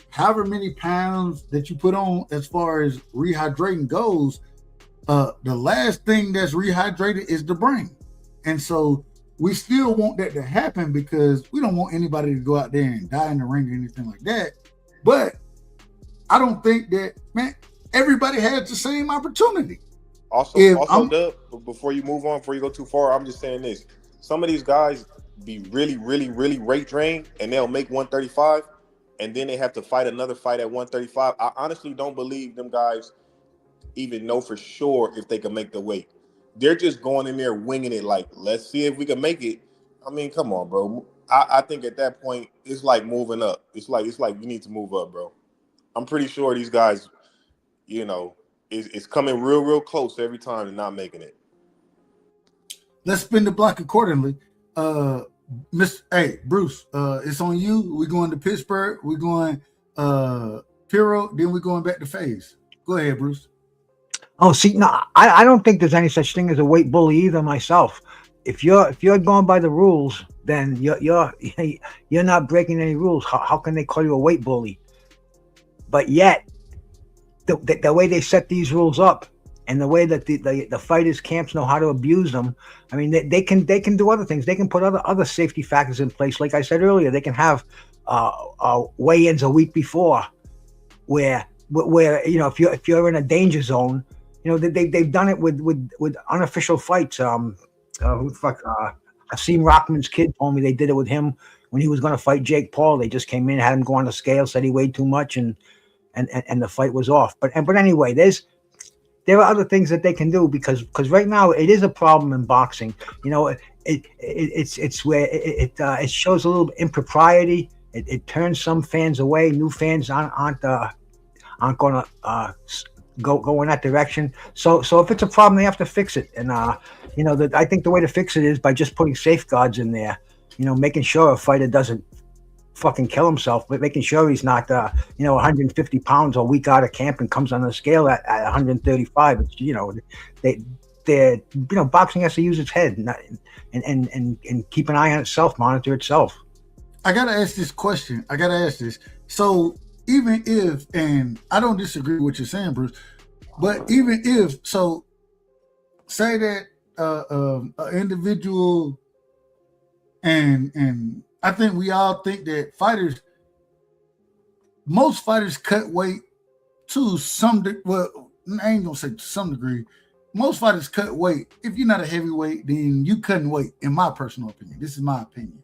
however many pounds that you put on as far as rehydrating goes, the last thing that's rehydrated is the brain. And so we still want that to happen because we don't want anybody to go out there and die in the ring or anything like that. But I don't think that, man, everybody has the same opportunity. Also, Dub, before you move on, before you go too far, I'm just saying this. Some of these guys be really, really, really rate drained, and they'll make 135, and then they have to fight another fight at 135. I honestly don't believe them guys even know for sure if they can make the weight. They're just going in there winging it like, let's see if we can make it. I mean, come on, bro. I think at that point, it's like moving up. It's like you need to move up, bro. I'm pretty sure these guys, you know, it's coming real close every time and not making it. Let's spin the block accordingly. Bruce, it's on you. We're going to Pittsburgh. We're going Piro. Then we're going back to FaZe. Go ahead, Bruce. Oh, see, no, I don't think there's any such thing as a weight bully either myself. If you're going by the rules, then you're not breaking any rules. How can they call you a weight bully? But yet, the way they set these rules up and the way that the fighters camps know how to abuse them, I mean, they can do other things. They can put other safety factors in place. Like I said earlier, they can have weigh-ins a week before, where you know, if you're in a danger zone, you know, they've done it with unofficial fights. Asim Rockman's kid told me they did it with him when he was going to fight Jake Paul. They just came in, had him go on the scale, said he weighed too much, and the fight was off. But anyway, there are other things that they can do because right now it is a problem in boxing. You know, it's where it shows a little impropriety. It turns some fans away. New fans aren't going to go in that direction. So if it's a problem, they have to fix it. And you know, I think the way to fix it is by just putting safeguards in there. You know, making sure a fighter doesn't fucking kill himself, but making sure he's not 150 pounds a week out of camp and comes on the scale at 135. It's, you know, boxing has to use its head and keep an eye on itself, monitor itself. I gotta ask this question. So even if, and I don't disagree with what you're saying, Bruce, but even if, so say that an individual, and I think we all think that most fighters cut weight to some degree. Well, I ain't gonna say to some degree. Most fighters cut weight. If you're not a heavyweight, then you cutting weight, in my personal opinion. This is my opinion.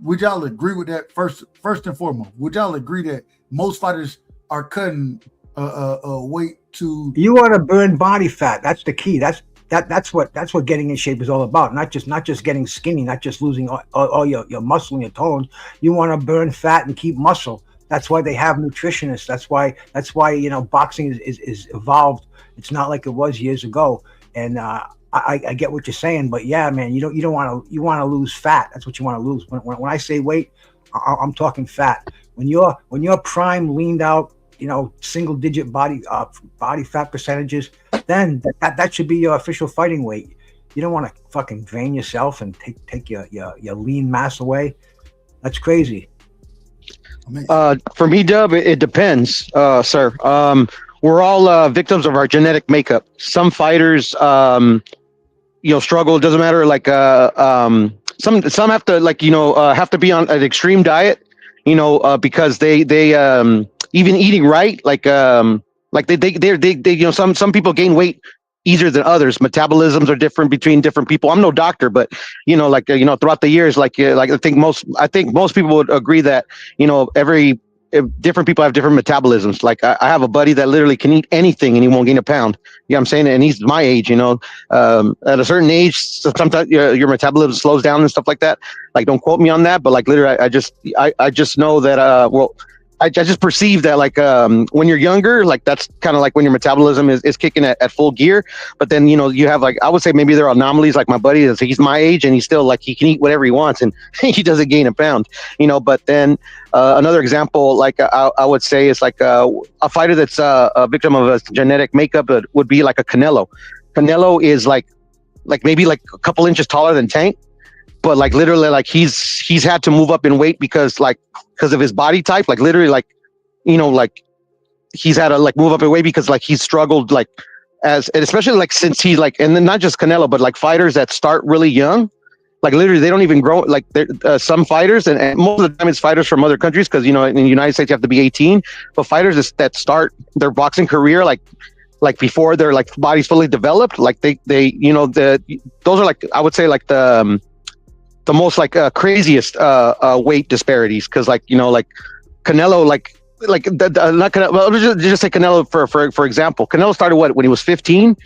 Would y'all agree with that? First and foremost, would y'all agree that most fighters are cutting weight to? You want to burn body fat. That's the key. That's what getting in shape is all about. Not just getting skinny, not just losing all your muscle and your tones. You want to burn fat and keep muscle. That's why they have nutritionists. That's why you know, boxing is evolved. It's not like it was years ago. And I get what you're saying, but yeah, man, you want to lose fat. That's what you want to lose. When I say weight, I'm talking fat. When you're prime, leaned out, you know, single digit body fat percentages, then that should be your official fighting weight. You don't want to fucking drain yourself and take your lean mass away. That's crazy. For me, Dub, it depends, sir. We're all victims of our genetic makeup. Some fighters, struggle. It doesn't matter. Like some have to, like, have to be on an extreme diet, because they even eating right, they some people gain weight easier than others. Metabolisms are different between different people. I'm no doctor, but throughout the years, I think most people would agree that every different people have different metabolisms. Like I have a buddy that literally can eat anything and he won't gain a pound. You know what I'm saying? And he's my age, you know. At a certain age, sometimes your metabolism slows down and stuff like that. Like, don't quote me on that, but like literally, I just know that I just perceive that like when you're younger, like that's kind of like when your metabolism is kicking at full gear. But then, you know, you have like, I would say maybe there are anomalies. Like my buddy is, he's my age and he's still like, he can eat whatever he wants and he doesn't gain a pound, you know. But then another example, like I would say is like a fighter that's a victim of a genetic makeup would be like a Canelo. Canelo is like maybe like a couple inches taller than Tank. But like literally, like he's had to move up in weight because of his body type. Like literally, like, you know, like he's had to like move up in weight because like he's struggled like and especially like since he like, and then not just Canelo, but like fighters that start really young, like literally they don't even grow. Like some fighters, and most of the time it's fighters from other countries because, you know, in the United States you have to be 18. But fighters that start their boxing career like before their like body's fully developed, like they you know, those are like, I would say like the most like craziest weight disparities, because like, you know, like Canelo, not Canelo, well, just say Canelo for example. Canelo started when he was 15,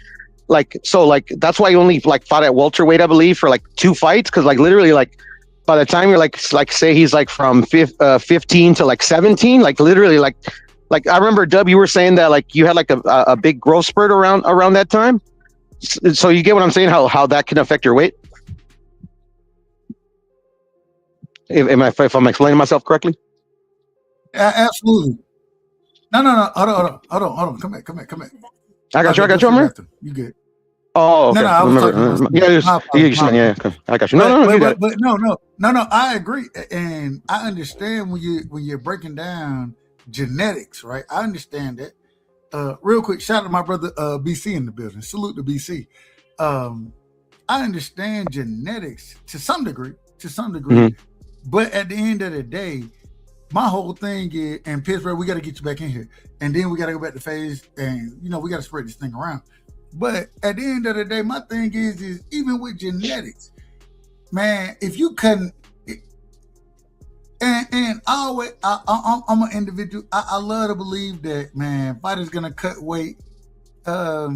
like, so like that's why he only like fought at welterweight, I believe, for like 2 fights, because like literally like by the time you're like say he's like from 15 to like 17, like literally like I remember, Dub, you were saying that like you had like a big growth spurt around that time, so you get what I'm saying, how that can affect your weight. If I'm explaining myself correctly? Absolutely. No. Hold on. Come back. I got you, Omar. You good? Oh, okay. No, I was talking about yeah. I got you. No. But no. I agree, and I understand when you're breaking down genetics, right? I understand that. Real quick, shout out to my brother BC in the building. Salute to BC. I understand genetics to some degree. Mm-hmm. But at the end of the day, my whole thing is, and Pittsburgh, we got to get you back in here. And then we got to go back to phase, and, you know, we got to spread this thing around. But at the end of the day, my thing is even with genetics, man, if you couldn't, and always, I'm an individual. I love to believe that, man, fighters going to cut weight. They're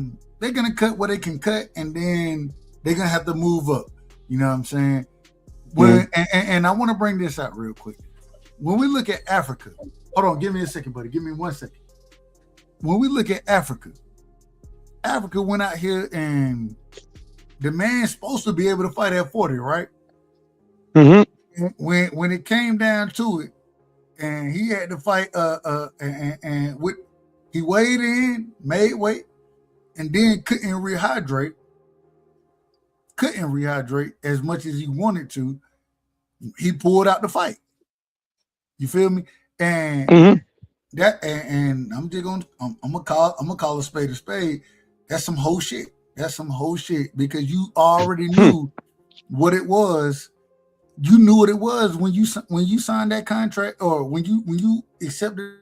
going to cut what they can cut, and then they're going to have to move up. You know what I'm saying? And I want to bring this out real quick. When we look at Africa, hold on, give me a second, buddy. Give me 1 second. When we look at Africa went out here and the man's supposed to be able to fight at 40, right? Mm-hmm. When it came down to it, and he had to fight, he weighed in, made weight, and then couldn't rehydrate as much as he wanted to. He pulled out the fight. You feel me? And that, and I'm just gonna call a spade. That's some whole shit. Because you already knew what it was. You knew what it was when you signed that contract, or when you accepted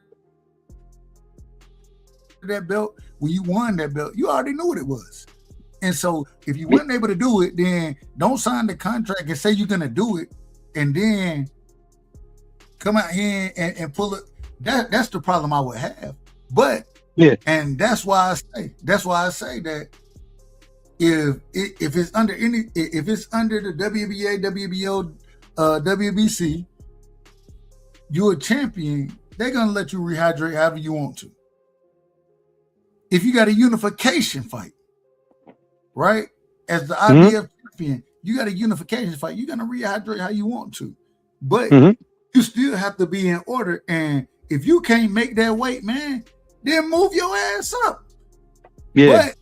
that belt, when you won that belt, you already knew what it was. And so if you weren't able to do it, then don't sign the contract and say you're gonna do it, and then come out here and pull it. That's the problem I would have. But yeah, and that's why I say that if it's under the WBA, WBO, WBC, you're a champion, they're gonna let you rehydrate however you want to. If you got a unification fight, right? As the IBF champion, you got a unification fight. You're gonna rehydrate how you want to, but you still have to be in order. And if you can't make that weight, man, then move your ass up. Yeah.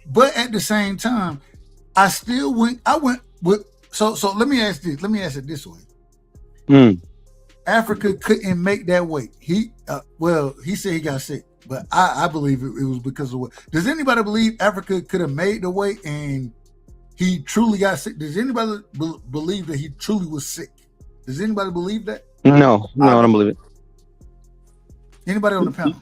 But at the same time, I went with. So let me ask this. Let me ask it this way. Africa couldn't make that weight. He said he got sick, but I believe it was because of what. Does anybody believe Africa could have made the weight and he truly got sick? Does anybody believe that he truly was sick? Does anybody believe that? No, I don't believe it. Anybody on the panel?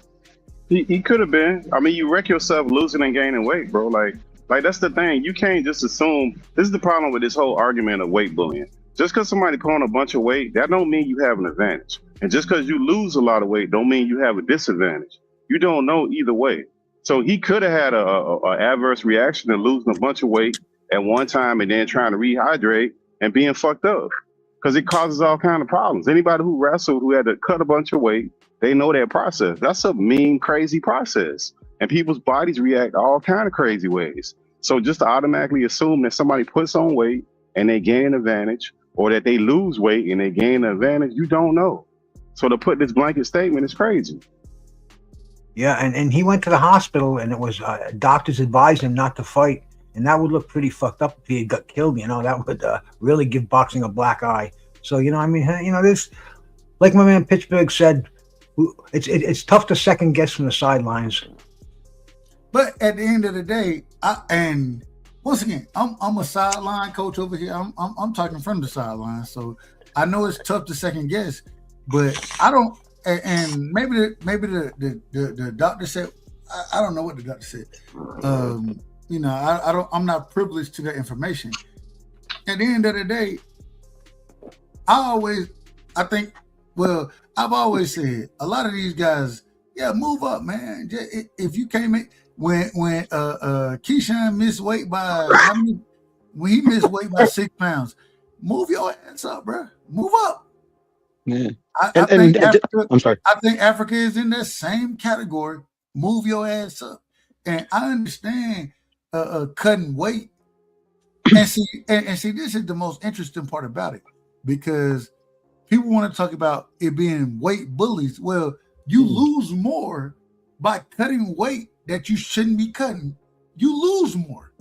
He could have been. I mean, you wreck yourself losing and gaining weight, bro. Like that's the thing. You can't just assume. This is the problem with this whole argument of weight bullying. Just because somebody put on a bunch of weight, that don't mean you have an advantage. And just because you lose a lot of weight don't mean you have a disadvantage. You don't know either way. So he could have had a adverse reaction to losing a bunch of weight at one time and then trying to rehydrate and being fucked up, because it causes all kind of problems. Anybody who wrestled, who had to cut a bunch of weight, they know that process. That's a mean, crazy process. And people's bodies react all kind of crazy ways. So just to automatically assume that somebody puts on weight and they gain an advantage, or that they lose weight and they gain an advantage, you don't know. So to put this blanket statement is crazy. Yeah, and he went to the hospital, and it was doctors advised him not to fight, and that would look pretty fucked up if he had got killed. You know, that would really give boxing a black eye. So, you know, I mean, you know, this, like my man Pittsburgh said, it's tough to second guess from the sidelines. But at the end of the day, and once again, I'm a sideline coach over here. I'm talking from the sideline, so I know it's tough to second guess, but I don't. And maybe the doctor said, I don't know what the doctor said. You know, I'm not privileged to that information. At the end of the day, I've always said a lot of these guys, yeah, move up, man. If you can't make when Keyshawn missed weight by when he missed weight by 6 pounds, move your ass up, bro. Move up. Yeah. I think Africa, I'm sorry. I think Africa is in that same category. Move your ass up. And I understand cutting weight. And see, this is the most interesting part about it, because people want to talk about it being weight bullies. Well, you lose more by cutting weight that you shouldn't be cutting. You lose more.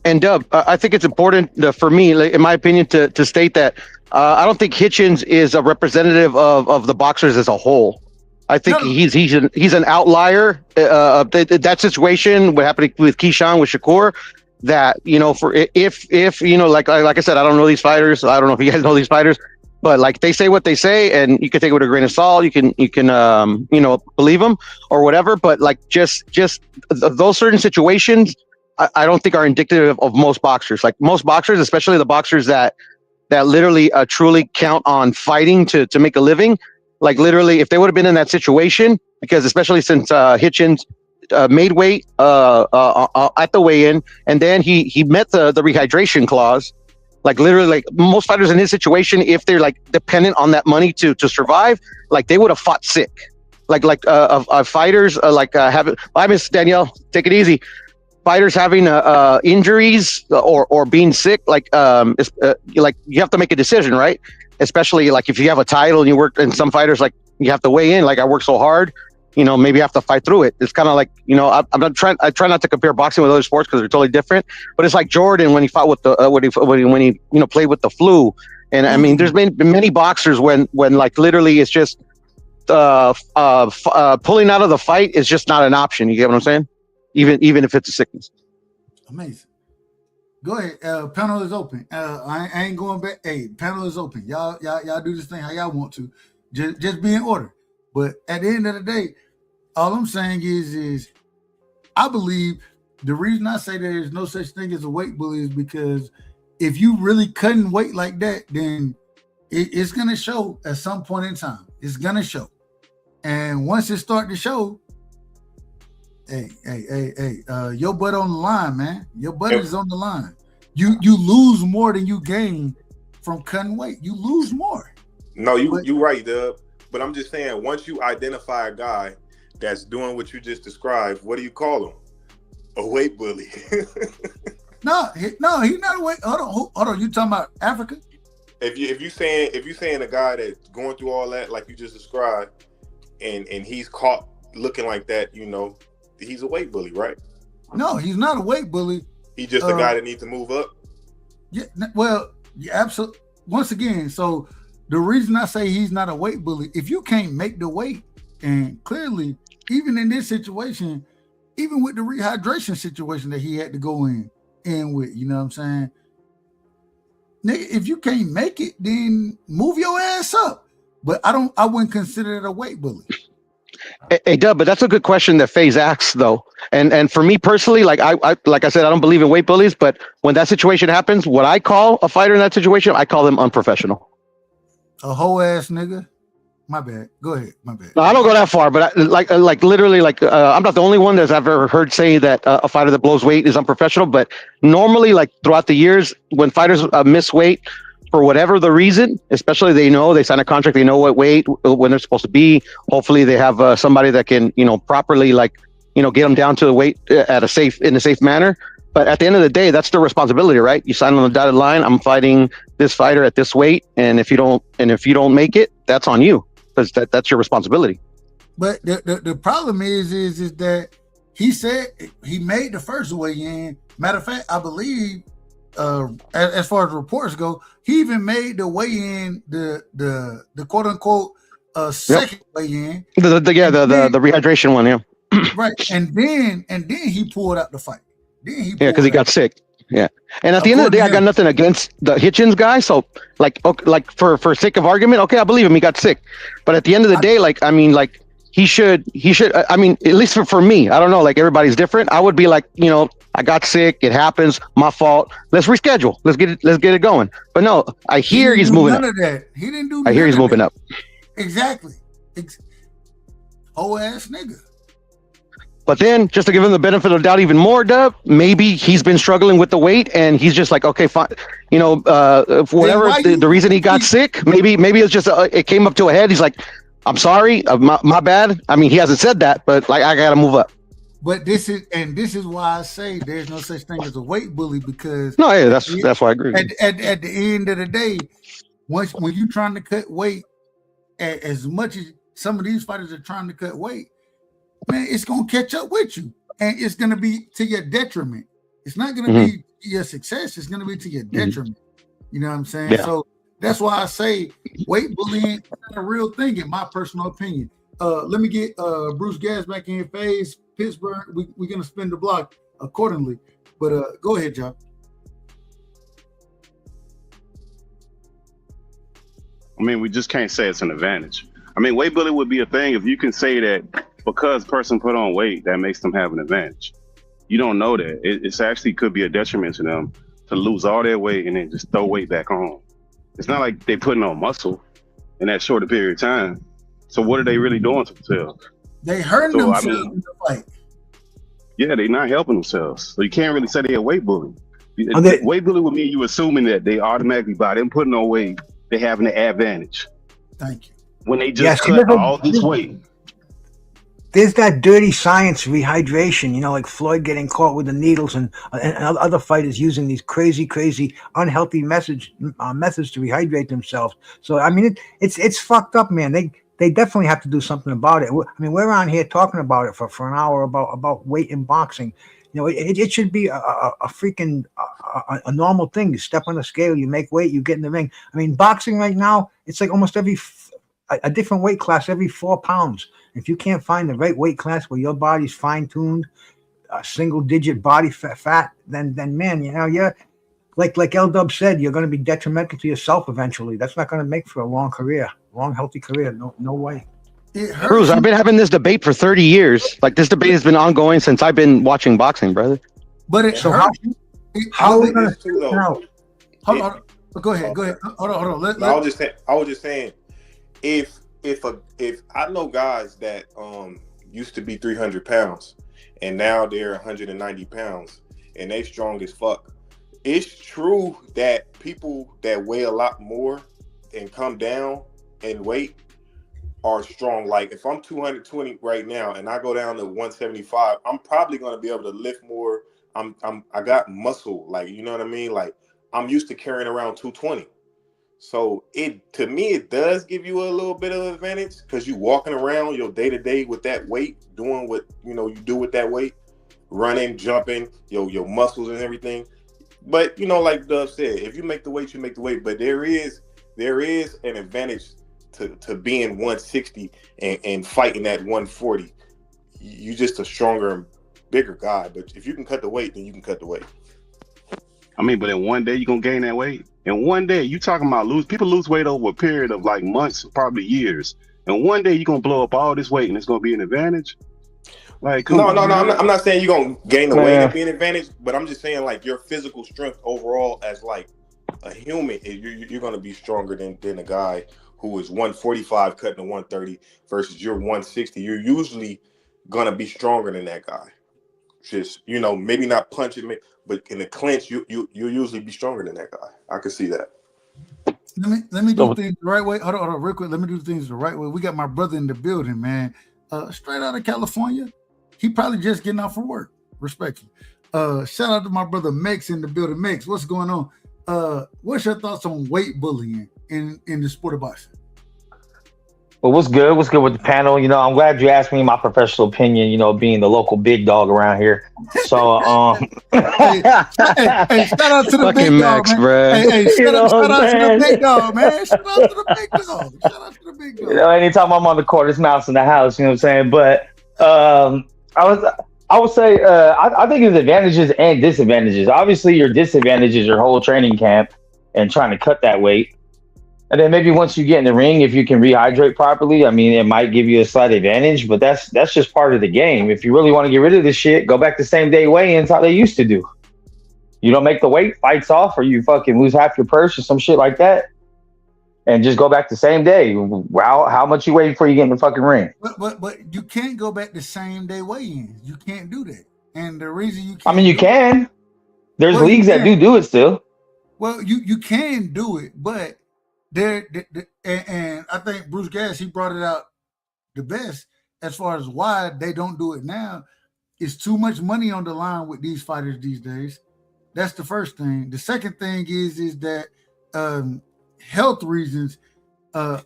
And Dub, I think it's important for me, in my opinion, to state that I don't think Hitchens is a representative of the boxers as a whole. I think he's an outlier. That situation, what happened with Keyshawn, with Shakur, that, you know, for if you know, like I said, I don't know these fighters. I don't know if you guys know these fighters, but like they say what they say, and you can take it with a grain of salt. You can you know, believe them or whatever. But like just those certain situations, I don't think are indicative of most boxers. Like most boxers, especially the boxers that literally truly count on fighting to make a living. Like literally, if they would have been in that situation, because especially since Hitchens made weight at the weigh-in, and then he met the rehydration clause. Like literally, like most fighters in his situation, if they're like dependent on that money to survive, like they would have fought sick. Like fighters having. I miss Danielle. Take it easy. Fighters having injuries or being sick, like you have to make a decision, right? Especially like if you have a title and you work, and some fighters, like you have to weigh in, like I work so hard, you know, maybe I have to fight through it. It's kind of like, you know, I try not to compare boxing with other sports because they're totally different, but it's like Jordan when he fought with the when he you know, played with the flu. And I mean, there's been many boxers when like literally it's just pulling out of the fight is just not an option. You get what I'm saying? Even if it's a sickness. Amazing. Go ahead. Panel is open. I ain't going back. Hey, panel is open. Y'all do this thing how y'all want to. Just be in order. But at the end of the day, all I'm saying is I believe the reason I say there is no such thing as a weight bully is because if you really cutting weight like that, then it's gonna show at some point in time. It's gonna show. And once it start to show, hey, your butt on the line, man. Your butt is on the line. You lose more than you gain from cutting weight. You lose more. No, you right, Dub. But I'm just saying, once you identify a guy that's doing what you just described, what do you call him? A weight bully. No, he's not a weight. Hold on. You talking about Africa? If you saying a guy that's going through all that like you just described, and he's caught looking like that, you know, he's a weight bully, right? No, he's not a weight bully. He's just a guy that needs to move up. Yeah, well, yeah, absolutely. Once again, so the reason I say he's not a weight bully, if you can't make the weight, and clearly, even in this situation, even with the rehydration situation that he had to go in with, you know what I'm saying? Nigga, if you can't make it, then move your ass up. But I wouldn't consider it a weight bully. Hey, Dub, but that's a good question that FaZe asks, though. And for me personally, like I said, I don't believe in weight bullies, but when that situation happens, what I call a fighter in that situation, I call them unprofessional. A whole ass nigga. My bad. Go ahead. My bad. No, I don't go that far, but like literally, I'm not the only one that's ever heard say that a fighter that blows weight is unprofessional. But normally, like throughout the years, when fighters miss weight for whatever the reason, especially they sign a contract, they know what weight when they're supposed to be. Hopefully, they have somebody that can properly get them down to the weight in a safe manner. But at the end of the day, that's their responsibility, right? You sign on the dotted line. I'm fighting this fighter at this weight, and if you don't make it, that's on you. Because that's your responsibility. But the problem is that he said he made the first weigh-in. Matter of fact, I believe as far as reports go, he even made the weigh-in the quote unquote second weigh-in. The rehydration one, yeah. Right, and then he pulled out the fight. Because he got sick. Yeah, and at the end of the day, I got nothing against the Hitchens guy. So, for sake of argument, okay, I believe him. He got sick, but at the end of the day, he should. I mean, at least for me, I don't know. Like everybody's different. I would be like, I got sick. It happens. My fault. Let's reschedule. Let's get it going. But no, I hear he's moving up. None of that. He didn't do. I hear he's moving up. Exactly. Whole ass nigga. But then, just to give him the benefit of the doubt even more, Dub, maybe he's been struggling with the weight, and he's just like, okay, fine, for whatever the reason he got sick, maybe it's just it came up to a head. He's like, I'm sorry, my bad. I mean, he hasn't said that, but I gotta move up. But this is why I say there's no such thing as a weight bully, because that's why I agree. At the end of the day, when you're trying to cut weight, as much as some of these fighters are trying to cut weight, man, it's gonna catch up with you, and it's gonna be to your detriment. It's not gonna be your success. It's gonna be to your detriment. You know what I'm saying? Yeah. So that's why I say weight bullying is not a real thing, in my personal opinion. Let me get Bruce Gas back in phase. Pittsburgh, we're gonna spin the block accordingly. But go ahead, John. I mean, we just can't say it's an advantage. I mean, weight bullying would be a thing if you can say that because person put on weight, that makes them have an advantage. You don't know that. It's actually could be a detriment to them to lose all their weight and then just throw weight back on. It's not like they putting on muscle in that shorter period of time. So what are they really doing to themselves? They hurting themselves in the fight. Yeah, they're not helping themselves. So you can't really say they're weight bullying. Weight bullying would mean you assuming that they automatically, by them putting on weight, they having an advantage. Thank you. When they just cut all this weight. There's that dirty science rehydration, like Floyd getting caught with the needles and other fighters using these crazy, unhealthy methods to rehydrate themselves. So, I mean, it's fucked up, man. They definitely have to do something about it. I mean, we're on here talking about it for an hour about weight in boxing. It should be a freaking a normal thing. You step on the scale, you make weight, you get in the ring. I mean, boxing right now, it's like almost a different weight class every 4 pounds. If you can't find the right weight class where your body's fine-tuned, a single-digit body fat, then man, you're like L-Dub said, you're going to be detrimental to yourself eventually. That's not going to make for a long healthy career. No way. Bruce, I've been having this debate for 30 years. Like, this debate has been ongoing since I've been watching boxing, brother. But it's so how are we going to Hold on. Go ahead. Hold on. I was just saying, if I know guys that used to be 300 pounds and now they're 190 pounds and they strong as fuck. It's true that people that weigh a lot more and come down in weight are strong. Like if I'm 220 right now and I go down to 175, I'm probably going to be able to lift more. I got muscle, like, you know what I mean? Like I'm used to carrying around 220. So to me, it does give you a little bit of advantage because you walking around your day-to-day with that weight, doing what you do with that weight, running, jumping, your muscles and everything. But like Dove said, if you make the weight, you make the weight. But there is an advantage to being 160 and fighting at 140. You just a stronger and bigger guy. But if you can cut the weight, then you can cut the weight. I mean, but in one day you're gonna gain that weight. In one day, you talking about people lose weight over a period of like months, probably years. And one day you're gonna blow up all this weight and it's gonna be an advantage. Like no, I'm not saying you're gonna gain the weight and be an advantage, but I'm just saying like your physical strength overall as like a human, you're going to be stronger than a guy who is 145 cutting to 130 versus you're 160. You're usually going to be stronger than that guy. Just, you know, maybe not punching me, but in the clinch, you'll usually be stronger than that guy. I can see that. Let me do things the right way. Hold on, real quick. Let me do things the right way. We got my brother in the building, man. Straight out of California. He probably just getting off from work. Respectfully. Shout out to my brother Mex in the building. Mex, what's going on? What's your thoughts on weight bullying in the sport of boxing? Well, what's good? What's good with the panel? You know, I'm glad you asked me my professional opinion, you know, being the local big dog around here. So, hey, shout out to the big dog, man. Bro. Hey, shout out to the big dog, man. Shout out to the big dog. Shout out to the big dog. You know, anytime I'm on the court, it's mouse in the house, you know what I'm saying? But I would say I think there's advantages and disadvantages. Obviously, your disadvantage is your whole training camp and trying to cut that weight. And then maybe once you get in the ring, if you can rehydrate properly, I mean, it might give you a slight advantage, but that's just part of the game. If you really want to get rid of this shit, go back to same day weigh-ins how they used to do. You don't make the weight, fights off, or you fucking lose half your purse or some shit like that. And just go back the same day. Wow, how much you weigh before you get in the fucking ring? But you can't go back the same day weigh-ins. You can't do that. And the reason you can't, I mean, you can. There's leagues that do it still. Well, you can do it, but and I think Bruce Gass, he brought it out the best as far as why they don't do it now. It's too much money on the line with these fighters these days. That's the first thing. The second thing is that health reasons. The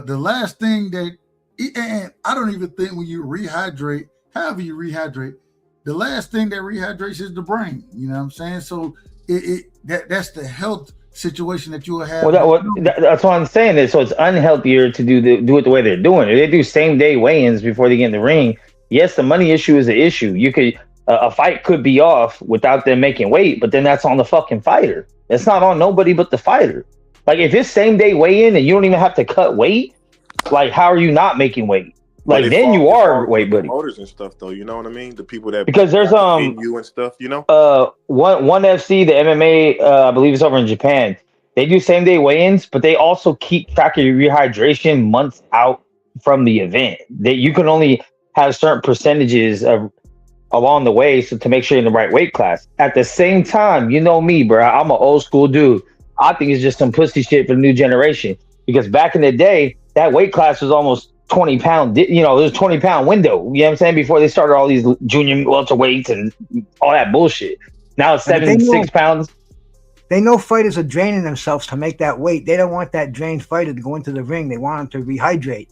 last thing that, and I don't even think when you rehydrate, however you rehydrate, the last thing that rehydrates is the brain. You know what I'm saying? So that's the health situation that you will have. Well, that's what I'm saying. Is so it's unhealthier to do it the way they're doing it. They do same day weigh-ins before they get in the ring. Yes, the money issue is an issue. You could a fight could be off without them making weight, but then that's on the fucking fighter. It's not on nobody but the fighter. Like if it's same day weigh-in and you don't even have to cut weight, like how are you not making weight? Like then you are weight buddy. Promoters and stuff though, you know what I mean? The people that because there's you and stuff, you know. One FC, the MMA, I believe it's over in Japan. They do same day weigh-ins, but they also keep track of your rehydration months out from the event. That you can only have certain percentages of along the way, so to make sure you're in the right weight class. At the same time, you know me, bro. I'm an old school dude. I think it's just some pussy shit for the new generation. Because back in the day, that weight class was almost 20 pound, you know, there's a 20 pound window, you know what I'm saying? Before they started all these junior welterweights and all that bullshit. Now it's 6 pounds. They know fighters are draining themselves to make that weight. They don't want that drained fighter to go into the ring. They want them to rehydrate.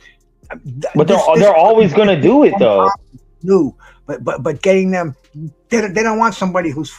But they're always going to do it though. No, but getting them, they don't want somebody who's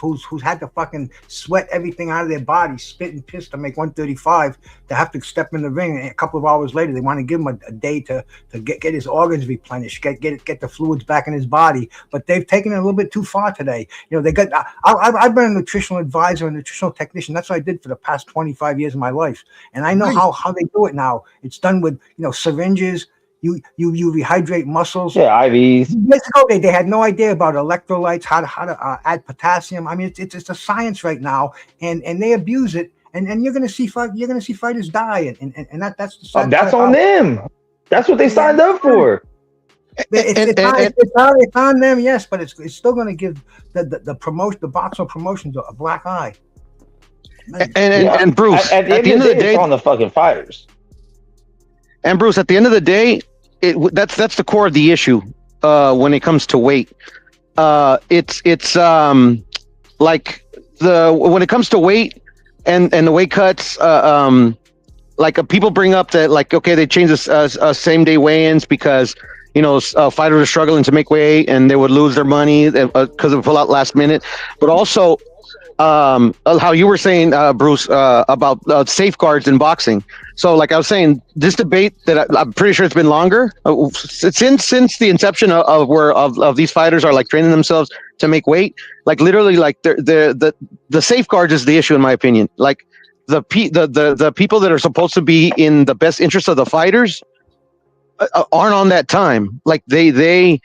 had to fucking sweat everything out of their body, spit and piss to make 135 to have to step in the ring, and a couple of hours later they want to give him a day to get his organs replenished, get the fluids back in his body. But they've taken it a little bit too far today. You know, they got. I've been a nutritional advisor, a nutritional technician. That's what I did for the past 25 years of my life, and I know how they do it now. It's done with syringes. You rehydrate muscles. Yeah, IVs. Years ago, they had no idea about electrolytes, how to add potassium. I mean, it's a science right now, and they abuse it, and you're gonna see fighters die, and that's the sad that's part on them. That's what they signed up for. It's on them, yes, but it's still gonna give the boxing promotions a black eye. And Bruce, at the end of the day, it's on the fucking fighters. And Bruce, at the end of the day, that's the core of the issue when it comes to weight. It's like when it comes to weight and the weight cuts, people bring up that like, okay, they changed the same day weigh-ins because fighters are struggling to make weight and they would lose their money because of pull out last minute, but also how you were saying, Bruce, about safeguards in boxing. So like I was saying, this debate that I'm pretty sure it's been longer since the inception of these fighters are like training themselves to make weight. Like literally, like the safeguards is the issue in my opinion. Like the people that are supposed to be in the best interest of the fighters aren't on that time. Like they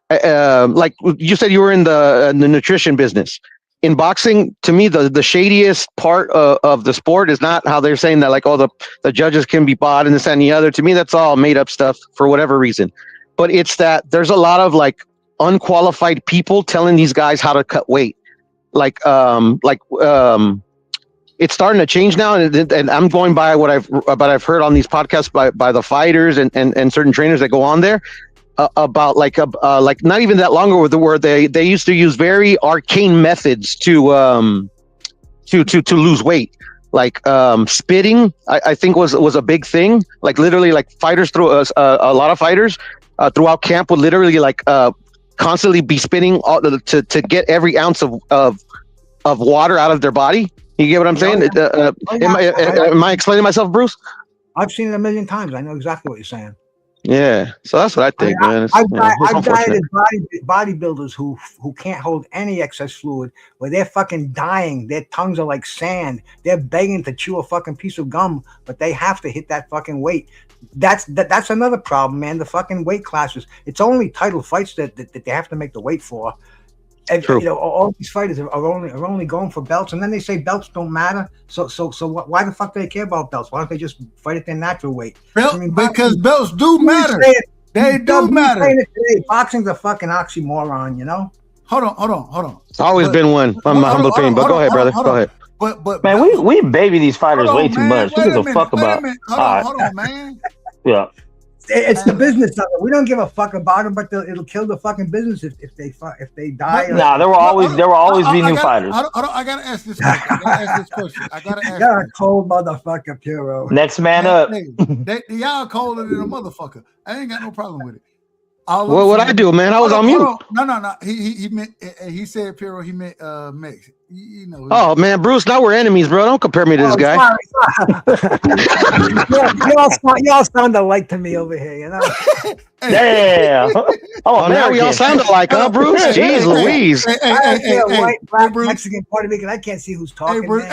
like you said, you were in the nutrition business. in boxing, to me, the shadiest part of the sport is not how they're saying that, like, oh, the judges can be bought and this and the other. To me, that's all made up stuff for whatever reason. But it's that there's a lot of like unqualified people telling these guys how to cut weight. It's starting to change now, and I'm going by what I've heard on these podcasts by the fighters and certain trainers that go on there about like not even that long ago, where they used to use very arcane methods to lose weight, like spitting. I think was a big thing. Like literally, like fighters a lot of fighters throughout camp would literally like constantly be spitting to get every ounce of water out of their body. You get what I'm saying? Am I explaining myself, Bruce? I've seen it a million times. I know exactly what you're saying. Yeah, so that's what I think, man. I've dieted bodybuilders who can't hold any excess fluid, where they're fucking dying. Their tongues are like sand. They're begging to chew a fucking piece of gum, but they have to hit that fucking weight. That's another problem, man. The fucking weight classes. It's only title fights that they have to make the weight for. And, you know, all these fighters are only going for belts, and then they say belts don't matter. So why the fuck do they care about belts? Why don't they just fight at their natural weight? Because belts do matter. They do matter. Boxing's a fucking oxymoron, you know. Hold on. It's always been one, on my humble opinion. But go ahead, brother. Go ahead. But man, we baby these fighters way too much. Who gives a fuck about? Hold on, man. Yeah. It's the business of it. We don't give a fuck about them, but it'll kill the fucking business if they die. Nah, there will always be new fighters. I gotta ask this question. You're a cold motherfucker, Puro. Next man up. Y'all colder than a motherfucker. I ain't got no problem with it. Well, what I do, man? I was on mute. No. He meant. He said Puro. He meant Mex. You know. Oh man, Bruce. Now we're enemies, bro. Don't compare me to this guy. Y'all sound alike to me over here, you know. Damn. Oh, now we all sound alike, huh, Bruce? Jeez, Louise. White, black, Mexican, Puerto Rican. I can't see who's talking. Bruce.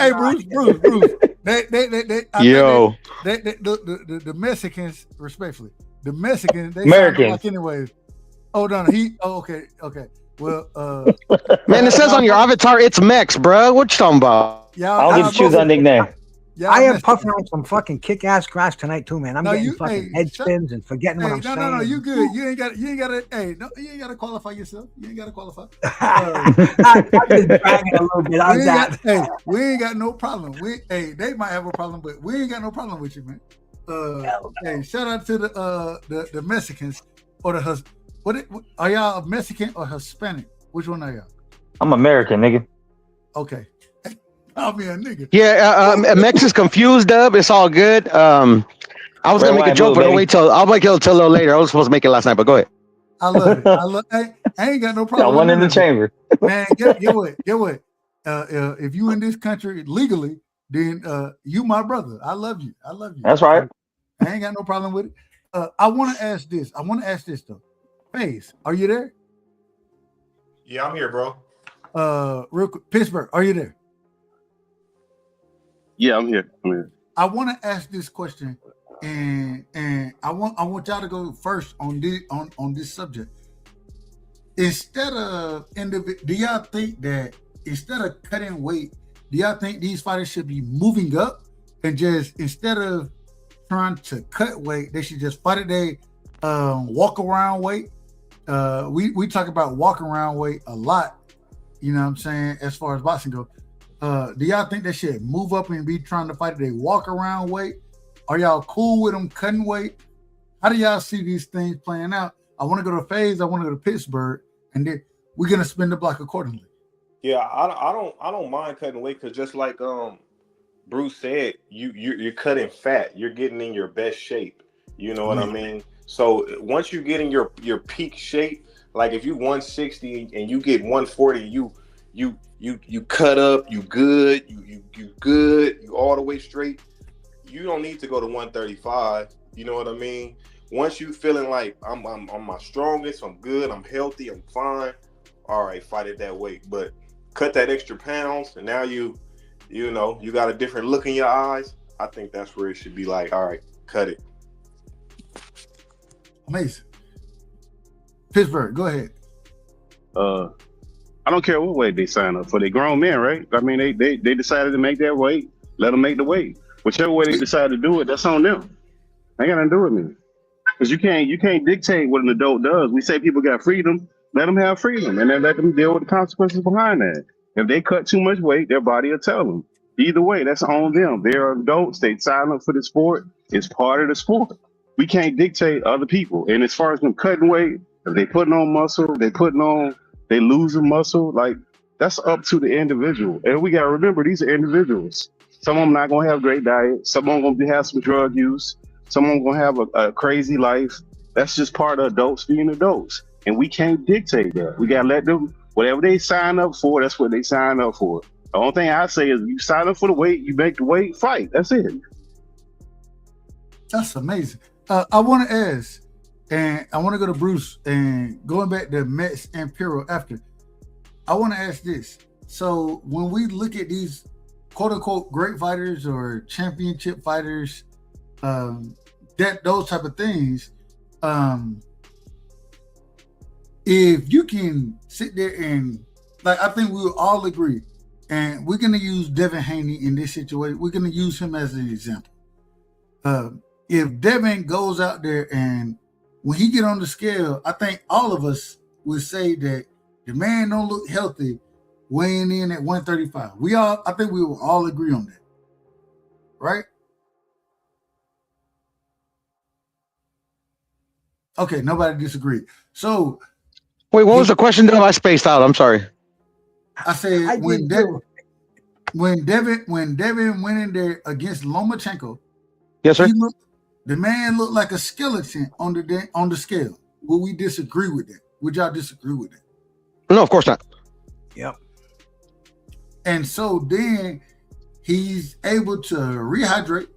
Yo. The Mexicans, respectfully. The Mexicans, they Americans. like anyways. Hold on. Okay. Well, man, it says on your avatar it's Mex, bro. What you talking about? I don't get to choose that nickname. I am puffing on some fucking kick-ass grass tonight too, man. I'm getting fucking head spins and forgetting what I'm saying. No, you good. You ain't got to. Hey, no, you ain't got to qualify yourself. You ain't got to qualify. I'm just bragging a little bit. How's that? We ain't got no problem. They might have a problem, but we ain't got no problem with you, man. Hey, shout out to the Mexicans or the are y'all Mexican or Hispanic? Which one are y'all? I'm American, nigga. Okay. I'll be a nigga. Yeah, Mex is confused, Dub. It's all good. I was gonna make a joke, but I'll wait till a little later. I was supposed to make it last night, but go ahead. I love it. I ain't got no problem. Got one in the chamber. Man, get what? If you in this country legally, then you my brother. I love you. That's right. I ain't got no problem with it. I want to ask this though. FaZe, are you there? Yeah, I'm here, bro. Real quick, Pittsburgh, are you there? Yeah, I'm here. I want to ask this question, and I want y'all to go first on this subject. Instead of do y'all think that instead of cutting weight, do y'all think these fighters should be moving up and just instead of trying to cut weight, they should just fight at they walk around weight? We talk about walk around weight a lot, you know what I'm saying, as far as boxing goes. Do y'all think they should move up and be trying to fight at they walk around weight? Are y'all cool with them cutting weight? How do y'all see these things playing out? I want to go to FaZe, I want to go to Pittsburgh, and then we're gonna spin the block accordingly. Yeah, I don't mind cutting weight because just like Bruce said, you're cutting fat, you're getting in your best shape. You know what I mean? So once you get in your peak shape, like if you 160 and you get 140, you cut up, you good, you good, you all the way straight. You don't need to go to 135. You know what I mean? Once you feeling like I'm my strongest, I'm good, I'm healthy, I'm fine. All right, fight it that way. But cut that extra pounds, and now you got a different look in your eyes. I think that's where it should be like, all right, cut it. Amazing. Pittsburgh, go ahead. I don't care what weight they sign up for. They grown men, right? I mean, they decided to make that weight. Let them make the weight. Whichever way they decide to do it, that's on them. Ain't got nothing to do with me. Because you can't dictate what an adult does. We say people got freedom. Let them have freedom, and then let them deal with the consequences behind that. If they cut too much weight, their body will tell them. Either way, that's on them. They're adults. They sign up for the sport. It's part of the sport. We can't dictate other people. And as far as them cutting weight, if they putting on muscle, they losing muscle, like that's up to the individual. And we gotta remember, these are individuals. Some of them not gonna have great diet. Some of them gonna have some drug use. Some of them gonna have a crazy life. That's just part of adults being adults. And we can't dictate that. We gotta let them, whatever they sign up for, that's what they sign up for. The only thing I say is you sign up for the weight, you make the weight, fight. That's it. That's amazing. I want to ask, and I want to go to Bruce, and going back to Mets and Piro after, I want to ask this. So when we look at these quote unquote great fighters or championship fighters, that those type of things, if you can sit there and, like, I think we will all agree, and we're going to use Devin Haney in this situation. We're going to use him as an example. If Devin goes out there and when he get on the scale, I think all of us would say that the man don't look healthy weighing in at 135. I think we will all agree on that. Right? Okay, nobody disagreed. So wait, what was the question that I spaced out? I'm sorry. I said when Devin went in there against Lomachenko, yes, sir. The man looked like a skeleton on the scale. Will we disagree with that? Would y'all disagree with that? No, of course not. Yep. And so then he's able to rehydrate,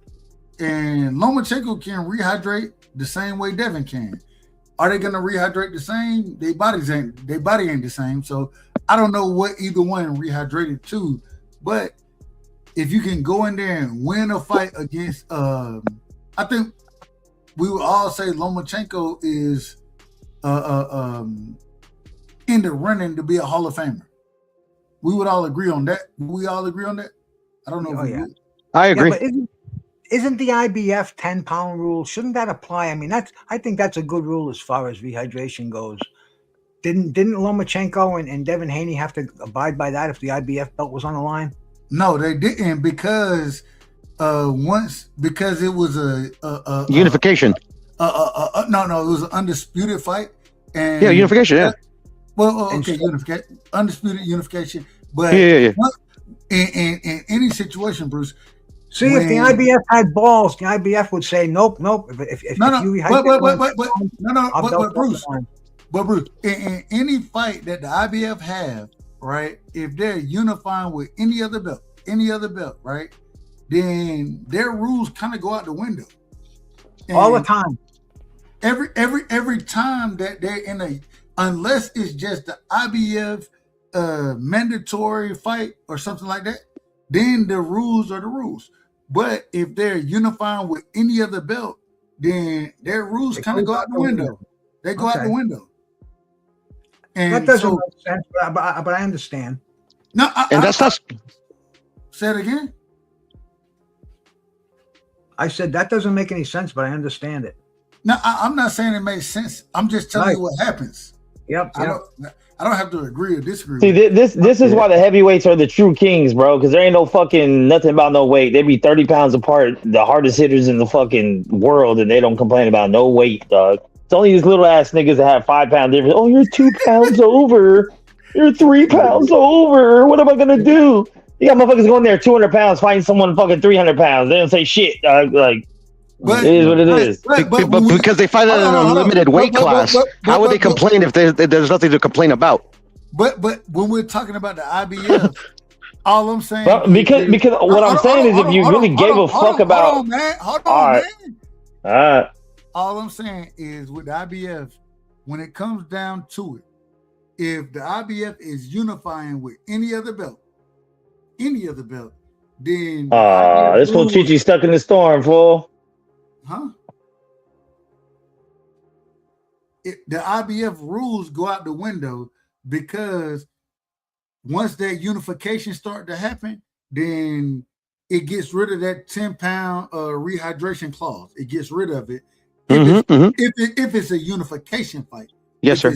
and Lomachenko can rehydrate the same way Devin can. Are they going to rehydrate the same? Their body ain't the same. So I don't know what either one rehydrated to, but if you can go in there and win a fight against, I think we would all say Lomachenko is in the running to be a Hall of Famer. We would all agree on that. We all agree on that. I don't know. Oh, yeah. I agree. Yeah, but isn't the IBF 10-pound rule? Shouldn't that apply? I mean, I think that's a good rule as far as rehydration goes. Didn't Lomachenko and Devin Haney have to abide by that if the IBF belt was on the line? No, they didn't, because it was a unification. No, it was an undisputed fight. And unification. Yeah. Well, okay, undisputed unification. But yeah. In any situation, Bruce. See, if the IBF had balls, the IBF would say nope. But Bruce, in any fight that the IBF have, right? If they're unifying with any other belt, right? Then their rules kind of go out the window. And all the time. Every time that they're in unless it's just the IBF mandatory fight or something like that, then the rules are the rules. But if they're unifying with any other belt, then their rules kind of go out the window. They go out the window. And that doesn't make sense, but I understand. No, that's not. Say it again. I said that doesn't make any sense, but I understand it. No, I'm not saying it makes sense. I'm just telling you what happens. Yep. I don't have to agree or disagree. See, this is why the heavyweights are the true kings, bro. Because there ain't no fucking nothing about no weight. They be 30 pounds apart, the hardest hitters in the fucking world, and they don't complain about no weight, dog. It's only these little ass niggas that have 5 pound difference. Oh, you're 2 pounds over. You're 3 pounds over. What am I gonna do? You got motherfuckers going there 200 pounds fighting someone fucking 300 pounds. They don't say shit, dog. Like, it is what it is. But because they fight at an unlimited weight class, how would they complain if there's nothing to complain about? But when we're talking about the IBF, all I'm saying, because what I'm saying is, if you really gave a fuck about, hold on, man. All right. All I'm saying is, with the IBF, when it comes down to it, if the IBF is unifying with any other belt, then this whole Chichi stuck in the storm, fool. Huh? The IBF rules go out the window because once that unification start to happen, then it gets rid of that 10-pound rehydration clause. It gets rid of it if it's a unification fight. Yes, sir.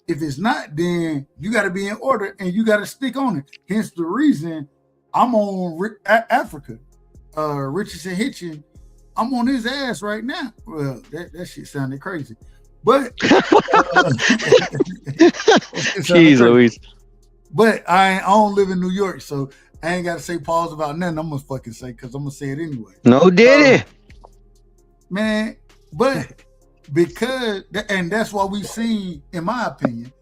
If it's not, then you got to be in order and you got to stick on it. Hence the reason I'm on Africa. Richardson Hitchin, I'm on his ass right now. Well, that shit sounded crazy. But jeez Louise. But I don't live in New York, so I ain't got to say pause about nothing. I'm gonna fucking say because I'm gonna say it anyway. No did it, man. But because and that's why we see, in my opinion,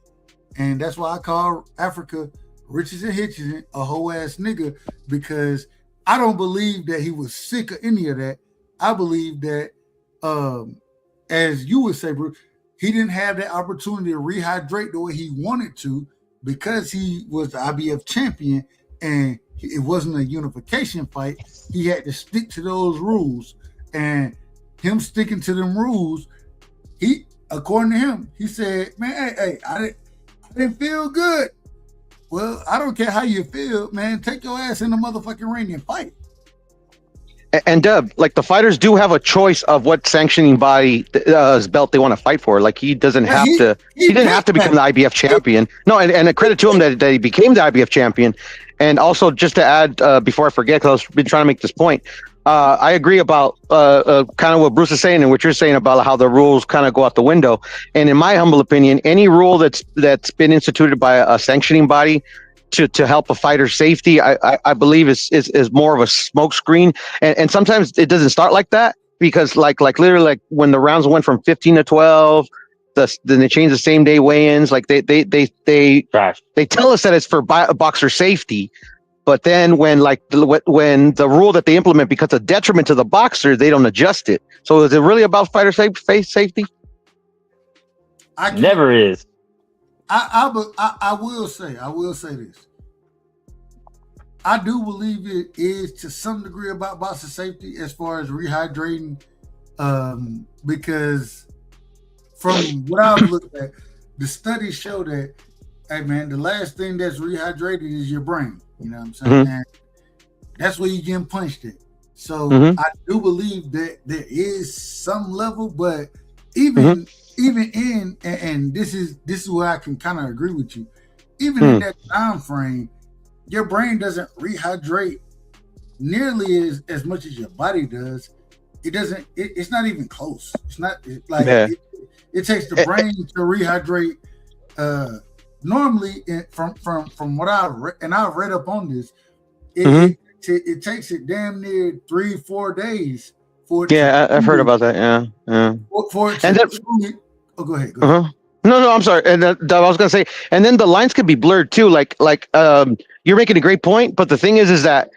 and that's why I call Africa Richardson Hitchin a whole ass nigga, because I don't believe that he was sick of any of that. I believe that, as you would say, Bruce, he didn't have that opportunity to rehydrate the way he wanted to because he was the IBF champion and it wasn't a unification fight. He had to stick to those rules, and him sticking to them rules, he, according to him, he said, "Man, hey, I didn't feel good." Well, I don't care how you feel, man. Take your ass in the motherfucking ring and fight. And Dub, like the fighters do have a choice of what sanctioning body belt they want to fight for. Like he doesn't have to. He didn't have to become the IBF champion. No, and a credit to him that he became the IBF champion. And also, just to add, before I forget, because I've been trying to make this point, I agree about kind of what Bruce is saying and what you're saying about how the rules kind of go out the window. And in my humble opinion, any rule that's been instituted by a sanctioning body to help a fighter's safety, I believe is more of a smokescreen. And sometimes it doesn't start like that, because like literally, like when the rounds went from 15 to 12, then they changed the same day weigh-ins. Like they tell us that it's for boxer safety, but then when the rule that they implement becomes a detriment to the boxer, they don't adjust it. So is it really about fighter safety? Never is. I will say this. I do believe it is to some degree about boxer safety as far as rehydrating, because from what I've looked at, the studies show that, hey man, the last thing that's rehydrated is your brain. You know what I'm saying? Mm-hmm. And that's where you're getting punched at. So I do believe that there is some level, but even in, and this is where I can kind of agree with you, even in that time frame, your brain doesn't rehydrate nearly as much as your body does. It doesn't. It's not even close. It's not like it takes the brain to rehydrate. Normally, from what I've read, and I've read up on this, it takes it damn near 3-4 days for it. Yeah, I've heard about that. Yeah. For it to go ahead. No, I'm sorry. And I was gonna say, and then the lines could be blurred too. Like you're making a great point, but the thing is that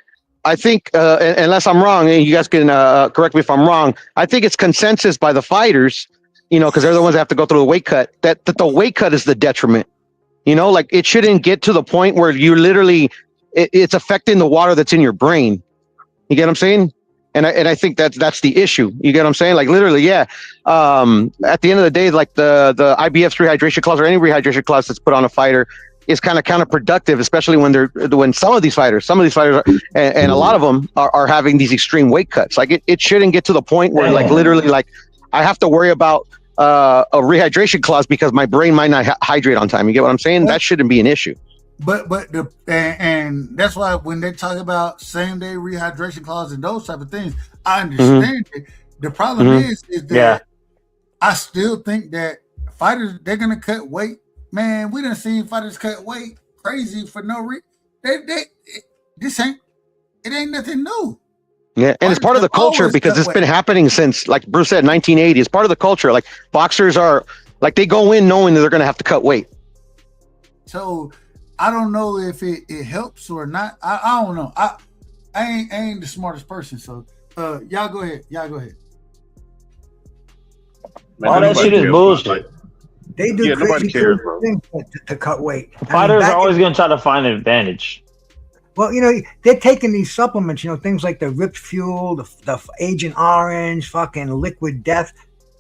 I think, unless I'm wrong, and you guys can correct me if I'm wrong, I think it's consensus by the fighters, because they're the ones that have to go through the weight cut, that the weight cut is the detriment. Like it shouldn't get to the point where you literally it's affecting the water that's in your brain. You get what I'm saying? And I think that's the issue. You get what I'm saying? Like literally, yeah. At the end of the day, like the IBF's rehydration clause or any rehydration clause that's put on a fighter is kind of counterproductive, especially when some of these fighters are, and a lot of them are having these extreme weight cuts. Like it shouldn't get to the point where like literally like I have to worry about a rehydration clause because my brain might not hydrate on time. You get what I'm saying? That shouldn't be an issue. But and that's why when they talk about same day rehydration clause and those type of things, I understand it. The problem is that I still think that fighters, they're gonna cut weight. Man, we done seen fighters cut weight crazy for no reason. It ain't nothing new. Yeah, and it's part of the culture because it's been happening since, like Bruce said, 1980. It's part of the culture. Like boxers are like they go in knowing that they're gonna have to cut weight. So I don't know if it helps or not. I don't know. I ain't the smartest person. So y'all go ahead. Man, all that shit is bullshit. They do crazy things to cut weight. Fighters are always going to try to find an advantage. Well, they're taking these supplements, things like the Ripped Fuel, the Agent Orange, fucking Liquid Death.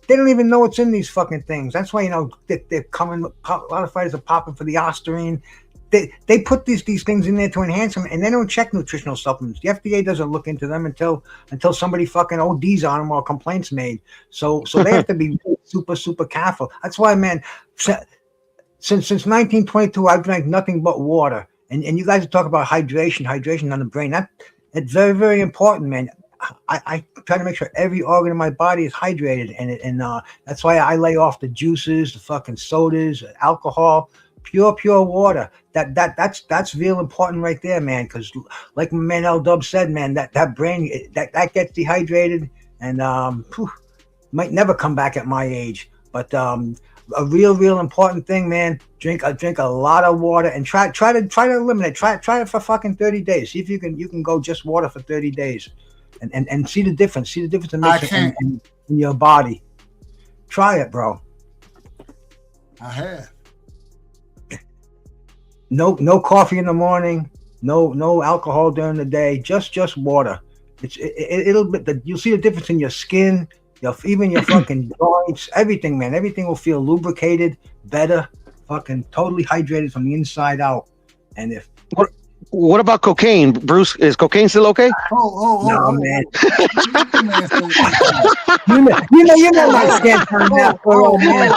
They don't even know what's in these fucking things. That's why, they're coming. A lot of fighters are popping for the Ostarine. they put these things in there to enhance them, and they don't check nutritional supplements. The FDA doesn't look into them until somebody fucking ODs on them or complaints made. So they have to be super careful. That's why, man, since 1922, I've drank nothing but water. And you guys talk about hydration on the brain. It's very, very important, man. I try to make sure every organ in my body is hydrated, and that's why I lay off the juices, the fucking sodas, alcohol. Pure water. That's real important right there, man. Because like my man L Dub said, man, that brain that gets dehydrated and might never come back at my age. But a real important thing, man. Drink a lot of water and try to eliminate. Try it for fucking 30 days. See if you can go just water for 30 days, and see the difference. See the difference in your body. Try it, bro. I have. No coffee in the morning, no alcohol during the day, just water. You'll see the difference in your skin, even your fucking joints, everything, man. Everything will feel lubricated, better, fucking totally hydrated from the inside out. And if what about cocaine, Bruce? Is cocaine still okay? No, man. you know my skin turned out for old man.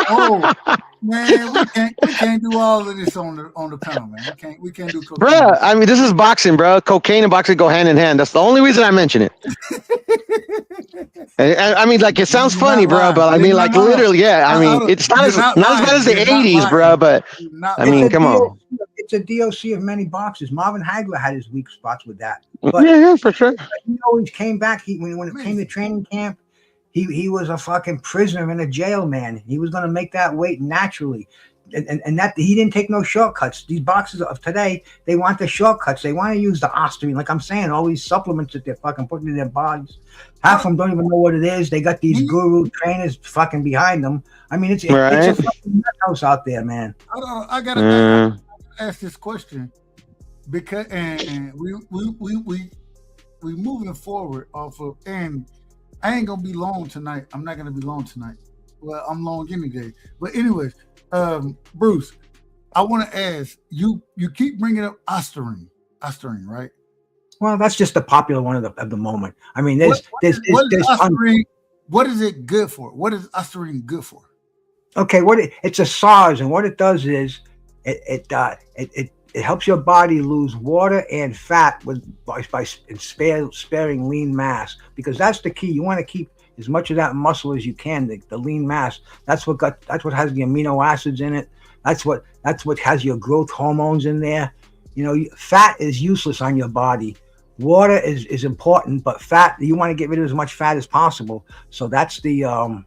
Man, we can't do all of this on the panel, man. We can't do cocaine. Bruh, I mean, this is boxing, bro. Cocaine and boxing go hand in hand. That's the only reason I mention it. I mean, like, it sounds funny, bro, but I mean, like, literally, yeah. I mean, it's not as bad as the 80s, bro, but I mean, come on. It's a DOC of many boxers. Marvin Hagler had his weak spots with that. But yeah, for sure. He always came back. When it came to training camp, he was a fucking prisoner in a jail, man. He was going to make that weight naturally. And that he didn't take no shortcuts. These boxers of today, they want the shortcuts. They want to use the ostarine. Like I'm saying, all these supplements that they're fucking putting in their bodies. Half of them don't even know what it is. They got these guru trainers fucking behind them. I mean, it's a fucking house out there, man. I gotta ask this question because and we moving forward off of, and I ain't gonna be long tonight. I'm not gonna be long tonight. Well, I'm long any day. But anyways, Bruce, I want to ask you. You keep bringing up ostarine, right? Well, that's just the popular one of the moment. I mean, there's ostarine. What is it good for? What is ostarine good for? Okay, it's a SARS, and what it does is it helps your body lose water and fat by sparing lean mass, because that's the key. You want to keep as much of that muscle as you can, the lean mass. That's what has the amino acids in it. That's what has your growth hormones in there. You know, fat is useless on your body. Water is important, but fat, you want to get rid of as much fat as possible. So that's the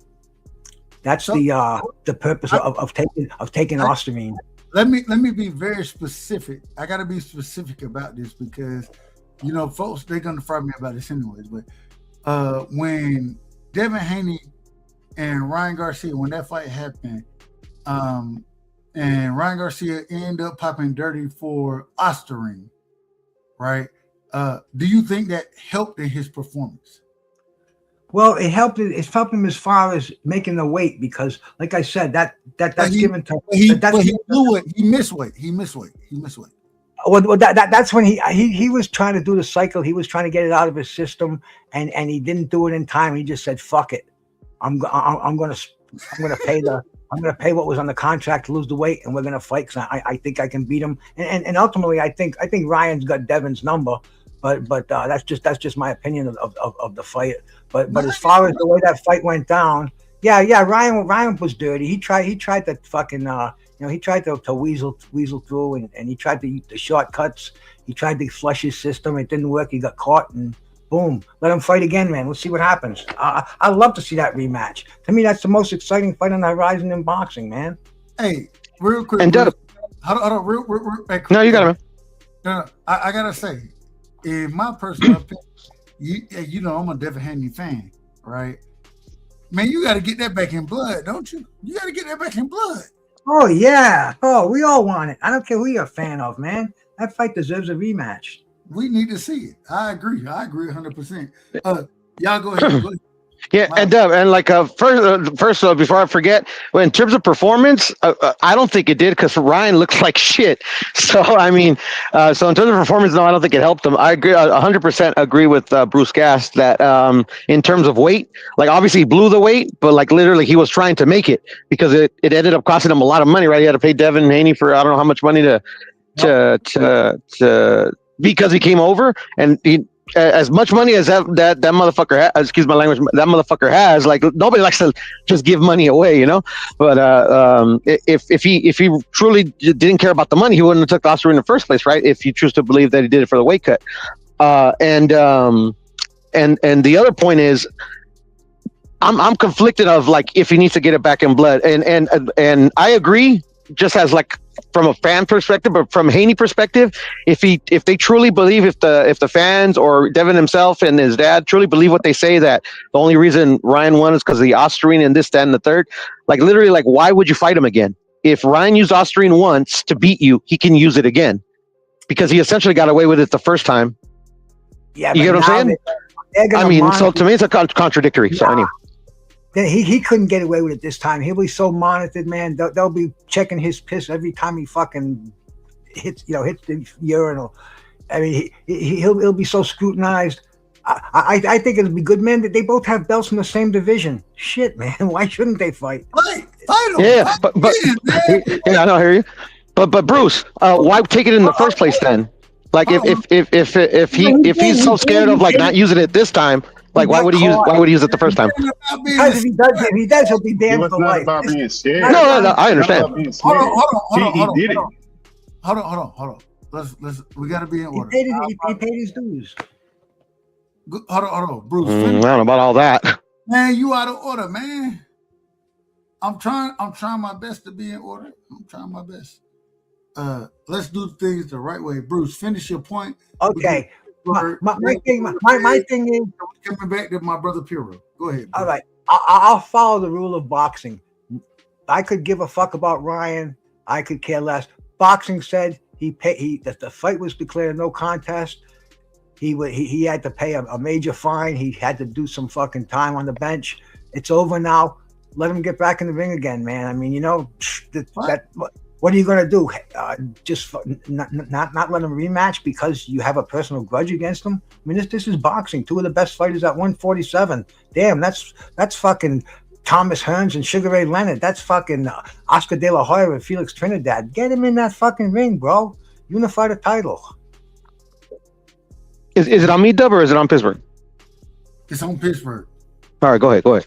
purpose of taking ostarine. Let me be very specific. I got to be specific about this because, you know, folks, they're going to fry me about this anyways. But when Devin Haney and Ryan Garcia, when that fight happened, and Ryan Garcia ended up popping dirty for ostarine, right? Do you think that helped in his performance? Well, it helped him as far as making the weight, because, like I said, that's given to. He blew it. He missed weight. Well, that's when he was trying to do the cycle. He was trying to get it out of his system, and he didn't do it in time. He just said, "Fuck it, I'm gonna pay what was on the contract to lose the weight, and we're gonna fight because I think I can beat him." And ultimately, I think Ryan's got Devin's number. But that's just my opinion of the fight. But as far as the way that fight went down, yeah, Ryan was dirty. He tried to fucking he tried to weasel through, and he tried to eat the shortcuts. He tried to flush his system. It didn't work. He got caught, and boom, let him fight again, man. Let's see what happens. I'd love to see that rematch. To me, that's the most exciting fight on the horizon in boxing, man. Hey, real quick. And hold on, real no, you got it, man. No, I gotta say, in my personal opinion, you know I'm a Devin Haney fan, right? Man, you got to get that back in blood, don't you? You got to get that back in blood. Oh, yeah. Oh, we all want it. I don't care who you're a fan of, man. That fight deserves a rematch. We need to see it. I agree 100%. Y'all go ahead. Yeah, and like first before I forget, in terms of performance, I don't think it did because Ryan looks like shit. So I mean, so in terms of performance, no, I don't think it helped him. I agree, 100% agree with Bruce Gass that in terms of weight, like obviously he blew the weight, but like literally he was trying to make it because it ended up costing him a lot of money, right? He had to pay Devin Haney for I don't know how much money to because he came over and he. As much money as that motherfucker excuse my language, that motherfucker has, like nobody likes to just give money away, you know. But if he truly didn't care about the money, he wouldn't have took the Oscar in the first place, right? If you choose to believe that he did it for the weight cut. And the other point is, I'm conflicted of like if he needs to get it back in blood, and I agree, just as like from a fan perspective, but from Haney perspective, if they truly believe, if the fans or Devin himself and his dad truly believe what they say, that the only reason Ryan won is because of the Ostarine and this, that, and the third, like literally, like why would you fight him again? If Ryan used Ostarine once to beat you, he can use it again because he essentially got away with it the first time. Yeah, you get what I'm saying? I mean, so to me, it's a contradictory. So anyway. He couldn't get away with it this time. He'll be so monitored, man. They'll be checking his piss every time he fucking hits the urinal. I mean, he'll be so scrutinized. I think it'll be good, man. That they both have belts in the same division. Shit, man. Why shouldn't they fight? Fight them. Yeah, but yeah, I know, I hear you. But Bruce, why take it in the first place then? Like if he's so scared of like not using it this time. Like why would he use it the first time? Because if he does, he'll be damned for life. About being scared. No, I understand. Hold on. He did it. Hold on. Let's. We gotta be in order. He paid his dues. Hold on, Bruce. I don't know about all that. Man, you out of order, man. I'm trying my best to be in order. I'm trying my best. Let's do things the right way. Bruce, finish your point. Okay. My thing is coming back to my brother Piro. Go ahead. All right, I'll follow the rule of boxing. I could give a fuck about Ryan. I could care less. Boxing said that the fight was declared no contest. He had to pay a major fine. He had to do some fucking time on the bench. It's over now. Let him get back in the ring again, man. I mean, you know what are you gonna do? Just not let him rematch because you have a personal grudge against him? I mean, this is boxing. Two of the best fighters at 147. Damn, that's fucking Thomas Hearns and Sugar Ray Leonard. That's fucking Oscar De La Hoya and Felix Trinidad. Get him in that fucking ring, bro. Unify the title. Is it on me, Dub, or is it on Pittsburgh? It's on Pittsburgh. All right, go ahead.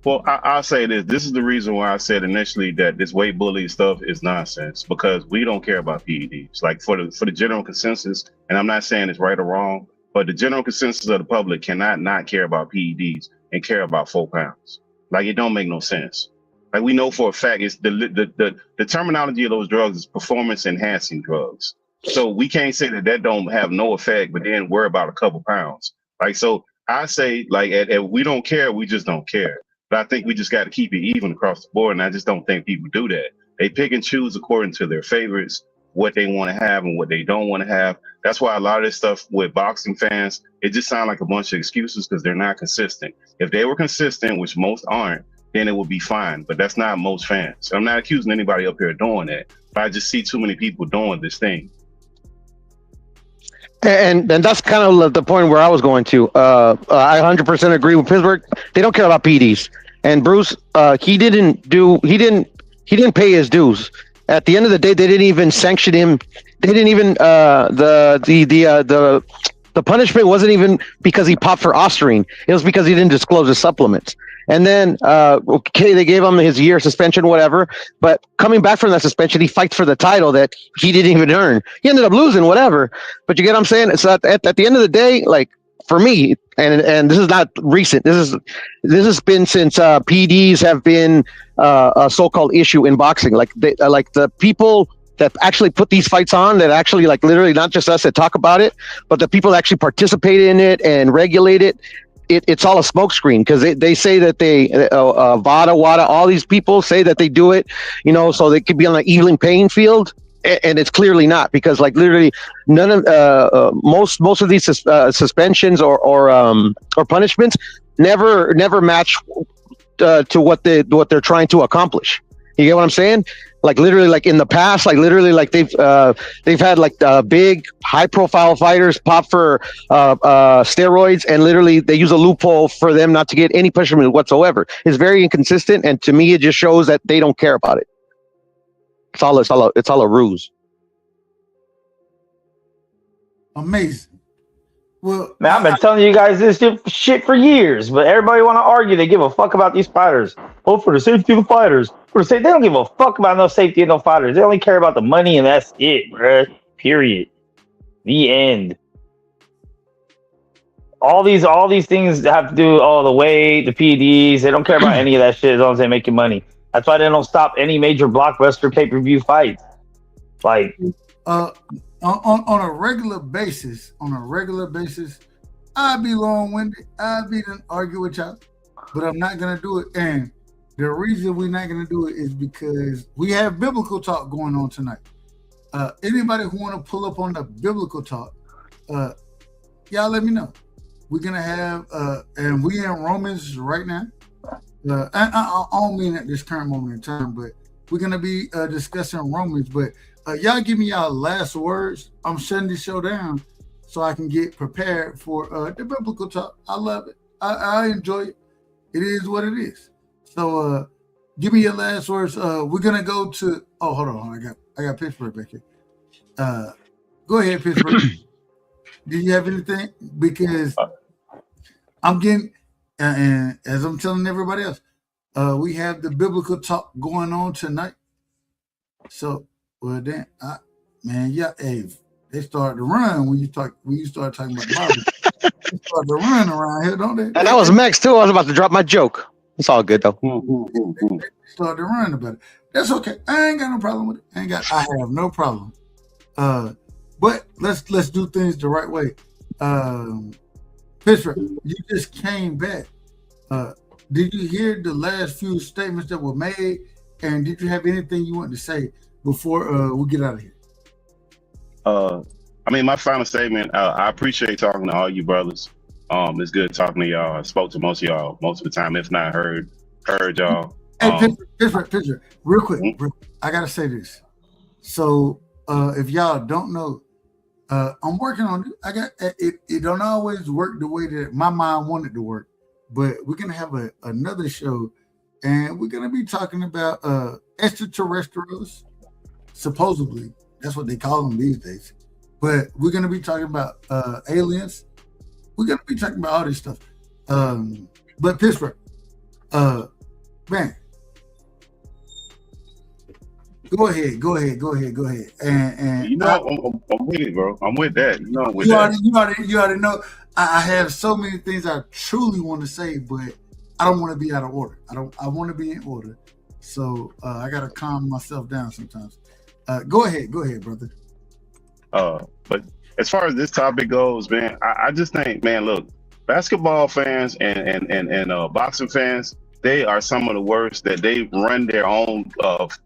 Well, I'll say this. This is the reason why I said initially that this weight bully stuff is nonsense, because we don't care about PEDs. Like for the general consensus, and I'm not saying it's right or wrong, but the general consensus of the public cannot not care about PEDs and care about 4 pounds. Like it don't make no sense. Like we know for a fact, it's the terminology of those drugs is performance enhancing drugs. So we can't say that don't have no effect, but then worry about a couple pounds. Like, so I say like, we don't care. We just don't care. But I think we just got to keep it even across the board. And I just don't think people do that. They pick and choose according to their favorites, what they want to have and what they don't want to have. That's why a lot of this stuff with boxing fans, it just sounds like a bunch of excuses because they're not consistent. If they were consistent, which most aren't, then it would be fine. But that's not most fans. I'm not accusing anybody up here doing that. But I just see too many people doing this thing. And that's kind of the point where I was going to. I 100% agree with Pittsburgh. They don't care about PEDs. And Bruce, he didn't pay his dues. At the end of the day, they didn't even sanction him. They didn't even the punishment wasn't even because he popped for Ostarine. It was because he didn't disclose his supplements. And then, okay, they gave him his year suspension, whatever. But coming back from that suspension, he fights for the title that he didn't even earn. He ended up losing, whatever. But you get what I'm saying? So at the end of the day, like for me, and this is not recent. This has been since PEDs have been a so-called issue in boxing. Like the people that actually put these fights on, that actually like literally not just us that talk about it, but the people that actually participate in it and regulate it. It's all a smokescreen because they say that they WADA, all these people say that they do it, you know, so they could be on an even playing field, and it's clearly not, because like literally none of most of these suspensions or punishments, never match to what they're trying to accomplish. You get what I'm saying? Like literally, like in the past, like literally, like they've had like big high profile fighters pop for steroids, and literally they use a loophole for them not to get any punishment whatsoever. It's very inconsistent, and to me, it just shows that they don't care about it. It's all a ruse. Amazing. Well, Man, I've been telling you guys this shit for years, but everybody want to argue. They give a fuck about these fighters. Oh, for the safety of the fighters. They don't give a fuck about no safety of no fighters. They only care about the money, and that's it, bruh. Period. The end. All these things have to do the weight, the PEDs. They don't care about any of that shit as long as they making money. That's why they don't stop any major blockbuster pay-per-view fights. Like, on a regular basis, I'd be long-winded. I'd be to argue with y'all, but I'm not gonna do it. And the reason we're not gonna do it is because we have biblical talk going on tonight. Anybody who want to pull up on the biblical talk, y'all let me know. We're gonna have, and we in Romans right now. I don't mean at this current moment in time, but we're gonna be discussing Romans. But y'all give me y'all last words. I'm shutting this show down so I can get prepared for the biblical talk. I love it. I enjoy it. It is what it is. So give me your last words. We're gonna go to. Oh, hold on. I got Pittsburgh back here. Go ahead, Pittsburgh. Do you have anything? Because I'm getting, and as I'm telling everybody else, we have the biblical talk going on tonight. So, well, then, man, yeah, hey, they start to run when you start talking about the Bible. They start to run around here, don't they? And that was Max too. I was about to drop my joke. It's all good though. They start to run about it. That's okay. I ain't got no problem with it. I have no problem. But let's do things the right way. Pittsburgh, you just came back. Did you hear the last few statements that were made? And did you have anything you wanted to say before we get out of here? I mean, my final statement, I appreciate talking to all you brothers. It's good talking to y'all. I spoke to most of y'all most of the time, if not heard y'all. Hey, Pittsburgh, real quick. I got to say this. So if y'all don't know, I'm working on it. It don't always work the way that my mind wanted to work, but we're gonna have another show, and we're gonna be talking about extraterrestrials. Supposedly, that's what they call them these days. But we're gonna be talking about aliens. We're gonna be talking about all this stuff. But Pittsburgh, man. Go ahead. And you know, I'm with it, bro. I'm with that. You know, I'm with that. You already know. I have so many things I truly want to say, but I don't want to be out of order. I want to be in order. So I gotta calm myself down sometimes. Go ahead, brother. But as far as this topic goes, man, I just think, man, look, basketball fans and boxing fans, they are some of the worst. That they run their own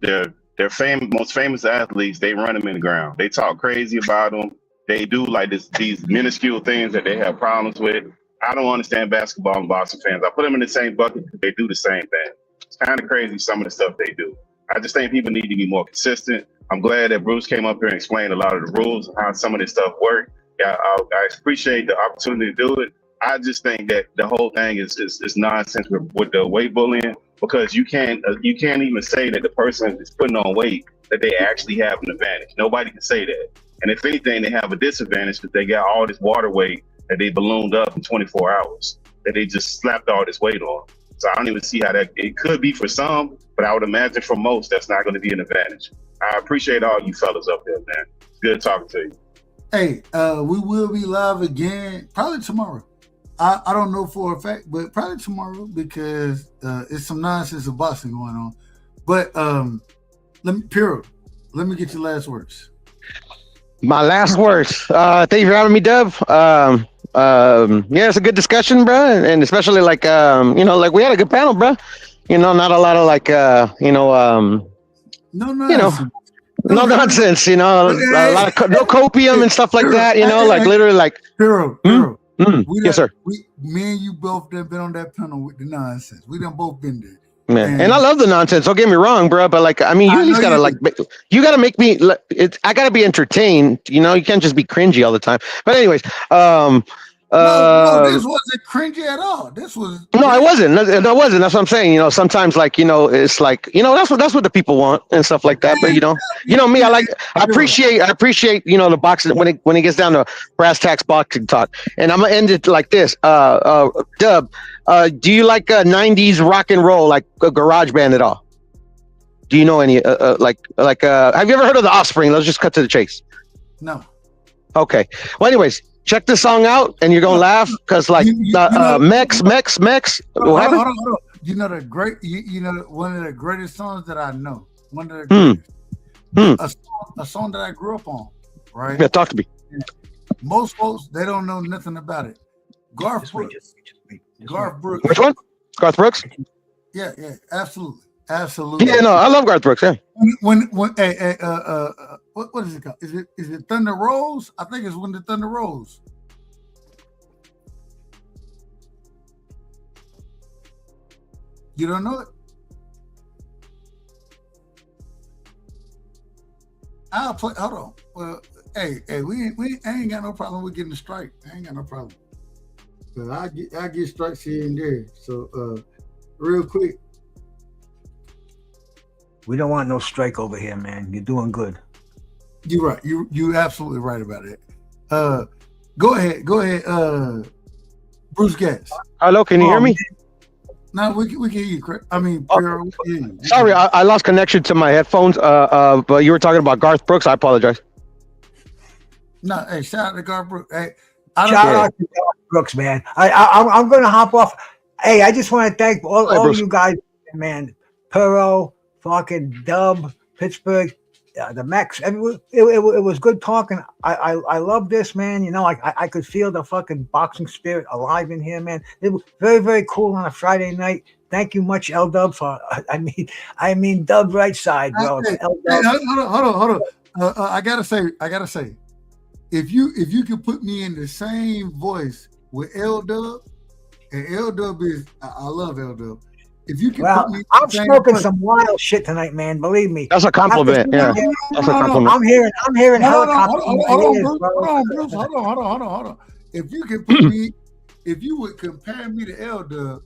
their most famous athletes. They run them in the ground. They talk crazy about them. They do like these minuscule things that they have problems with. I don't understand basketball and boxing fans. I put them in the same bucket because they do the same thing. It's kind of crazy, some of the stuff they do. I just think people need to be more consistent. I'm glad that Bruce came up here and explained a lot of the rules and how some of this stuff works. Yeah, I appreciate the opportunity to do it. I just think that the whole thing is nonsense with the weight bullying, because you can't even say that the person is putting on weight that they actually have an advantage. Nobody can say that. And if anything, they have a disadvantage because they got all this water weight that they ballooned up in 24 hours, that they just slapped all this weight on. So I don't even see how that, it could be for some, but I would imagine for most, that's not going to be an advantage. I appreciate all you fellas up there, man. It's good talking to you. Hey, we will be live again, probably tomorrow. I don't know for a fact, but probably tomorrow, because it's some nonsense of boxing going on. But let me get your last words. My last words. Thank you for having me, Dub. Yeah, it's a good discussion, bro, and especially like like we had a good panel, bro. Not a lot of like no nonsense. No nonsense, a lot of no copium and stuff like that. Like literally like Hero. Yes, sir. Me and you both done been on that panel with the nonsense. We done both been there. Man, and I love the nonsense. Don't get me wrong, bro. But like, I mean, you at least gotta you gotta make me. I gotta be entertained. You know, you can't just be cringy all the time. But anyways, no, this wasn't cringy at all. This was no, it wasn't. That wasn't. That's what I'm saying. You know, sometimes like it's like that's what the people want and stuff like that. But you know me. I appreciate the boxing when it gets down to brass tacks boxing talk. And I'm gonna end it like this. Dub, do you like 90s rock and roll, like a garage band at all? Do you know any have you ever heard of The Offspring? Let's just cut to the chase. No. Okay. Well, anyways. Check this song out, and you're gonna laugh because, like, Mex. Hold on. You know one of the greatest songs that I know. One of the greatest. A song that I grew up on. Right? Yeah, talk to me. Most folks they don't know nothing about it. Garth Brooks. Garth Brooks. Which one? Garth Brooks? Yeah, absolutely. Yeah, no, I love Garth Brooks. Yeah. What is it called? Is it Thunder Rolls? I think it's When the Thunder Rolls. You don't know it? I'll play. Hold on. Well, hey, I ain't got no problem with getting a strike. I ain't got no problem. But I get strikes here and there. So, real quick. We don't want no strike over here, man. You're doing good. You're right. You absolutely right about it. Go ahead. Bruce Gas. Hello, can you hear me? No, we can hear you, Chris. I mean, sorry, I lost connection to my headphones. But you were talking about Garth Brooks. I apologize. No, hey, shout out to Garth Brooks. Hey, shout out to Garth Brooks, man. I'm gonna hop off. Hey, I just want to thank all you guys, man. Perro, fucking Dub, Pittsburgh, the Mex. It was good talking. I love this, man. You know, I could feel the fucking boxing spirit alive in here, man. It was very, very cool on a Friday night. Thank you much, L Dub, for I mean Dub Rightside, bro. Hey, hold on. I gotta say, if you could put me in the same voice with L Dub, and L Dub is I love L Dub. If you can put me I'm smoking some wild shit tonight, man. Believe me. That's a compliment. Yeah, that's a compliment. I'm hearing helicopters. Hold on. If you can put me, if you would compare me to L Dub,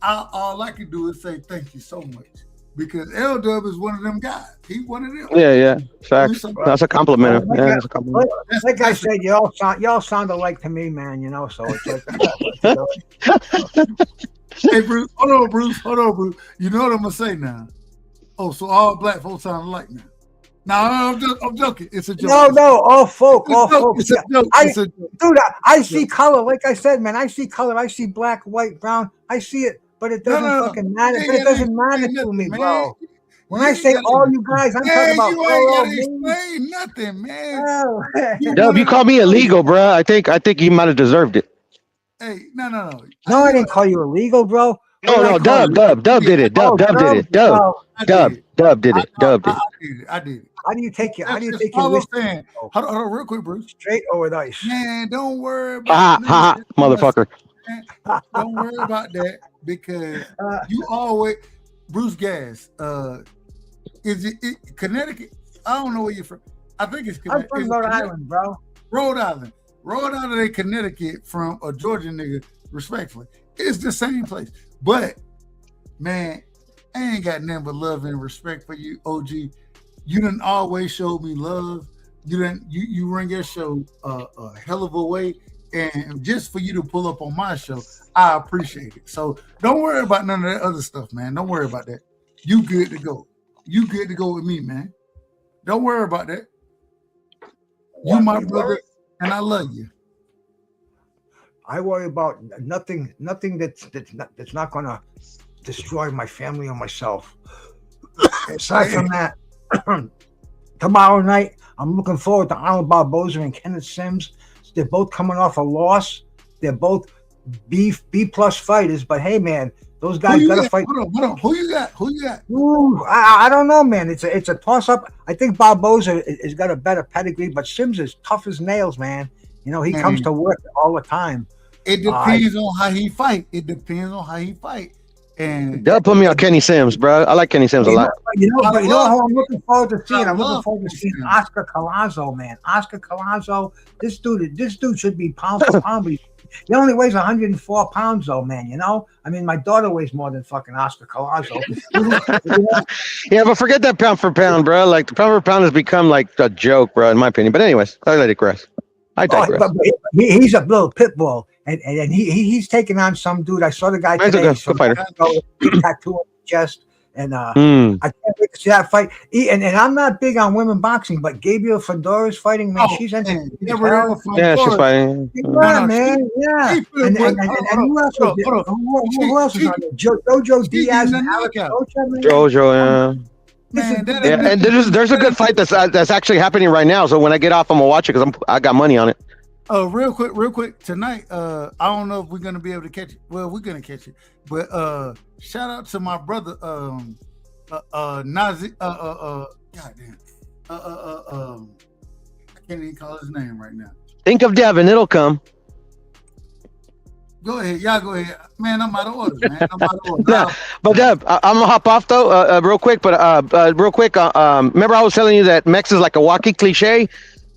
all I can do is say thank you so much, because L Dub is one of them guys. He's one of them. Yeah. Facts. That's a compliment. Yeah, that's a compliment. Like I said, y'all sound alike to me, man. You know, so it's like. Hey, Bruce, hold on, Bruce. You know what I'm gonna say now? Oh, so all black folks sound alike now. No, I'm joking. It's a joke. No, all folk. It's a joke. Dude, I see color. Like I said, man, I see color. I see black, white, brown. I see it, but it doesn't fucking matter. It doesn't matter to me, bro. When I say all you guys, I'm talking about you ain't gotta explain nothing, man. Dub, you called me illegal, bro. I think you might have deserved it. Hey, no. No, I didn't call you illegal, bro. No, Dub did it. Dub did it. Dub did it. I did it. How do you take your whiskey? Hold on, real quick, Bruce. Straight or with ice? Man, don't worry about motherfucker. Don't worry about that, because you always Bruce Gas. Is it Connecticut? I don't know where you're from. I think it's Connecticut. I'm from Rhode Island, bro. Rhode Island and Connecticut from a Georgia nigga, respectfully. It's the same place. But, man, I ain't got nothing but love and respect for you, OG. You done always showed me love. You run your show a hell of a way. And just for you to pull up on my show, I appreciate it. So don't worry about none of that other stuff, man. Don't worry about that. You good to go. You good to go with me, man. Don't worry about that. You my brother. And I love you. I worry about nothing that's not gonna destroy my family or myself. Aside from that, tomorrow night I'm looking forward to Arnold Barboza and Kenneth Sims. They're both coming off a loss. They're both B+ fighters. But hey, man, those guys gotta fight. Hold on. Who you got? Ooh, I don't know, man. It's a toss up. I think Barboza has got a better pedigree, but Sims is tough as nails, man. You know, he comes to work all the time. It depends on how he fight. It depends on how he fight. And They'll put me on Kenny Sims, bro. I like Kenny Sims a lot. You know how I'm looking forward to seeing? I'm looking forward to seeing Oscar Collazo, man. Oscar Collazo, this dude should be pound for pound. But he only weighs 104 pounds, though, man. You know, I mean, my daughter weighs more than fucking Oscar Collazo. Yeah, but forget that pound for pound, bro. Like the pound for pound has become like a joke, bro, in my opinion. But anyways, I let it digress. I digress. But he's a little pit bull, and he's taking on some dude. I saw the guy today. Good fighter. Tattoo on the chest, and I can't wait to see that fight. And I'm not big on women boxing, but Gabriel Fedora's fighting, man. She's entertaining. Yeah, she's fighting. Yeah, man. Yeah. And who else is on there? Jojo Diaz and Alex Rocha, man. Jojo, yeah. Man, and there's a good fight that's actually happening right now. So when I get off, I'm gonna watch it because I got money on it. Real quick tonight. I don't know if we're gonna be able to catch it. Well, we're gonna catch it. But shout out to my brother, Nazi. Goddamn. I can't even call his name right now. Think of Devin, it'll come. Go ahead, y'all go ahead. Man, I'm out of order, man. I'm out of order. Nah, but Dev, I'm gonna hop off though, real quick. But real quick, remember I was telling you that Mex is like a walking cliche.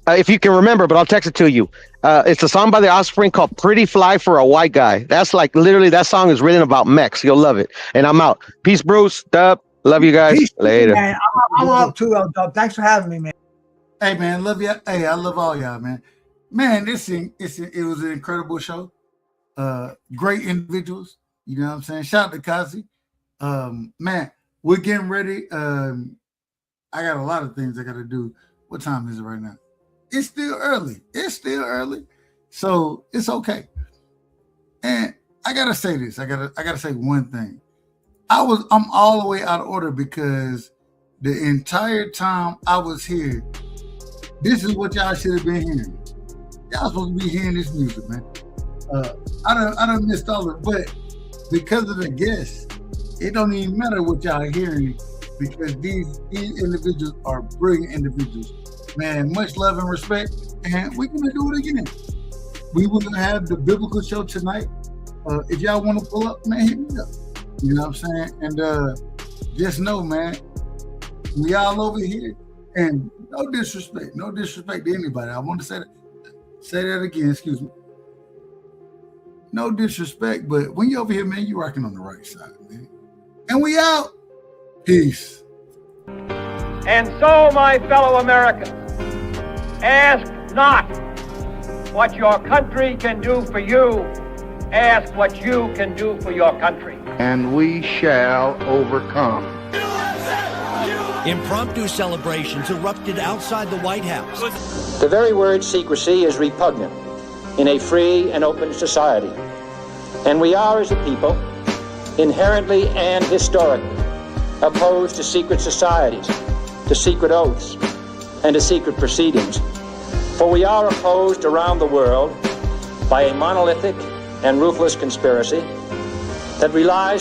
If you can remember, but I'll text it to you. It's a song by The Offspring called "Pretty Fly for a White Guy." That's like literally that song is written about Mex. You'll love it. And I'm out. Peace, Bruce. Dub. Love you guys. Peace, later. Man. I'm out too, Dub. Thanks for having me, man. Hey, man, love you. Hey, I love all y'all, man. Man, it was an incredible show. Great individuals, you know what I'm saying? Shout out to Kazi. Man, we're getting ready. I got a lot of things I gotta do. What time is it right now? It's still early. So it's okay. And I gotta say this. I gotta say one thing. I'm all the way out of order because the entire time I was here, this is what y'all should have been hearing. Y'all supposed to be hearing this music, man. I done missed all of it, but because of the guests, it don't even matter what y'all are hearing because these individuals are brilliant individuals. Man, much love and respect, and we're gonna do it again. We will have the biblical show tonight. If y'all want to pull up, man, hit me up. You know what I'm saying? And just know, man, we all over here, and no disrespect to anybody. I want to say that again. Excuse me. No disrespect, but when you're over here, man, you're rocking on the right side, man. And we out. Peace. And so, my fellow Americans, ask not what your country can do for you. Ask what you can do for your country. And we shall overcome. Impromptu celebrations erupted outside the White House. The very word secrecy is repugnant in a free and open society. And we are, as a people, inherently and historically opposed to secret societies, to secret oaths, and to secret proceedings. For we are opposed around the world by a monolithic and ruthless conspiracy that relies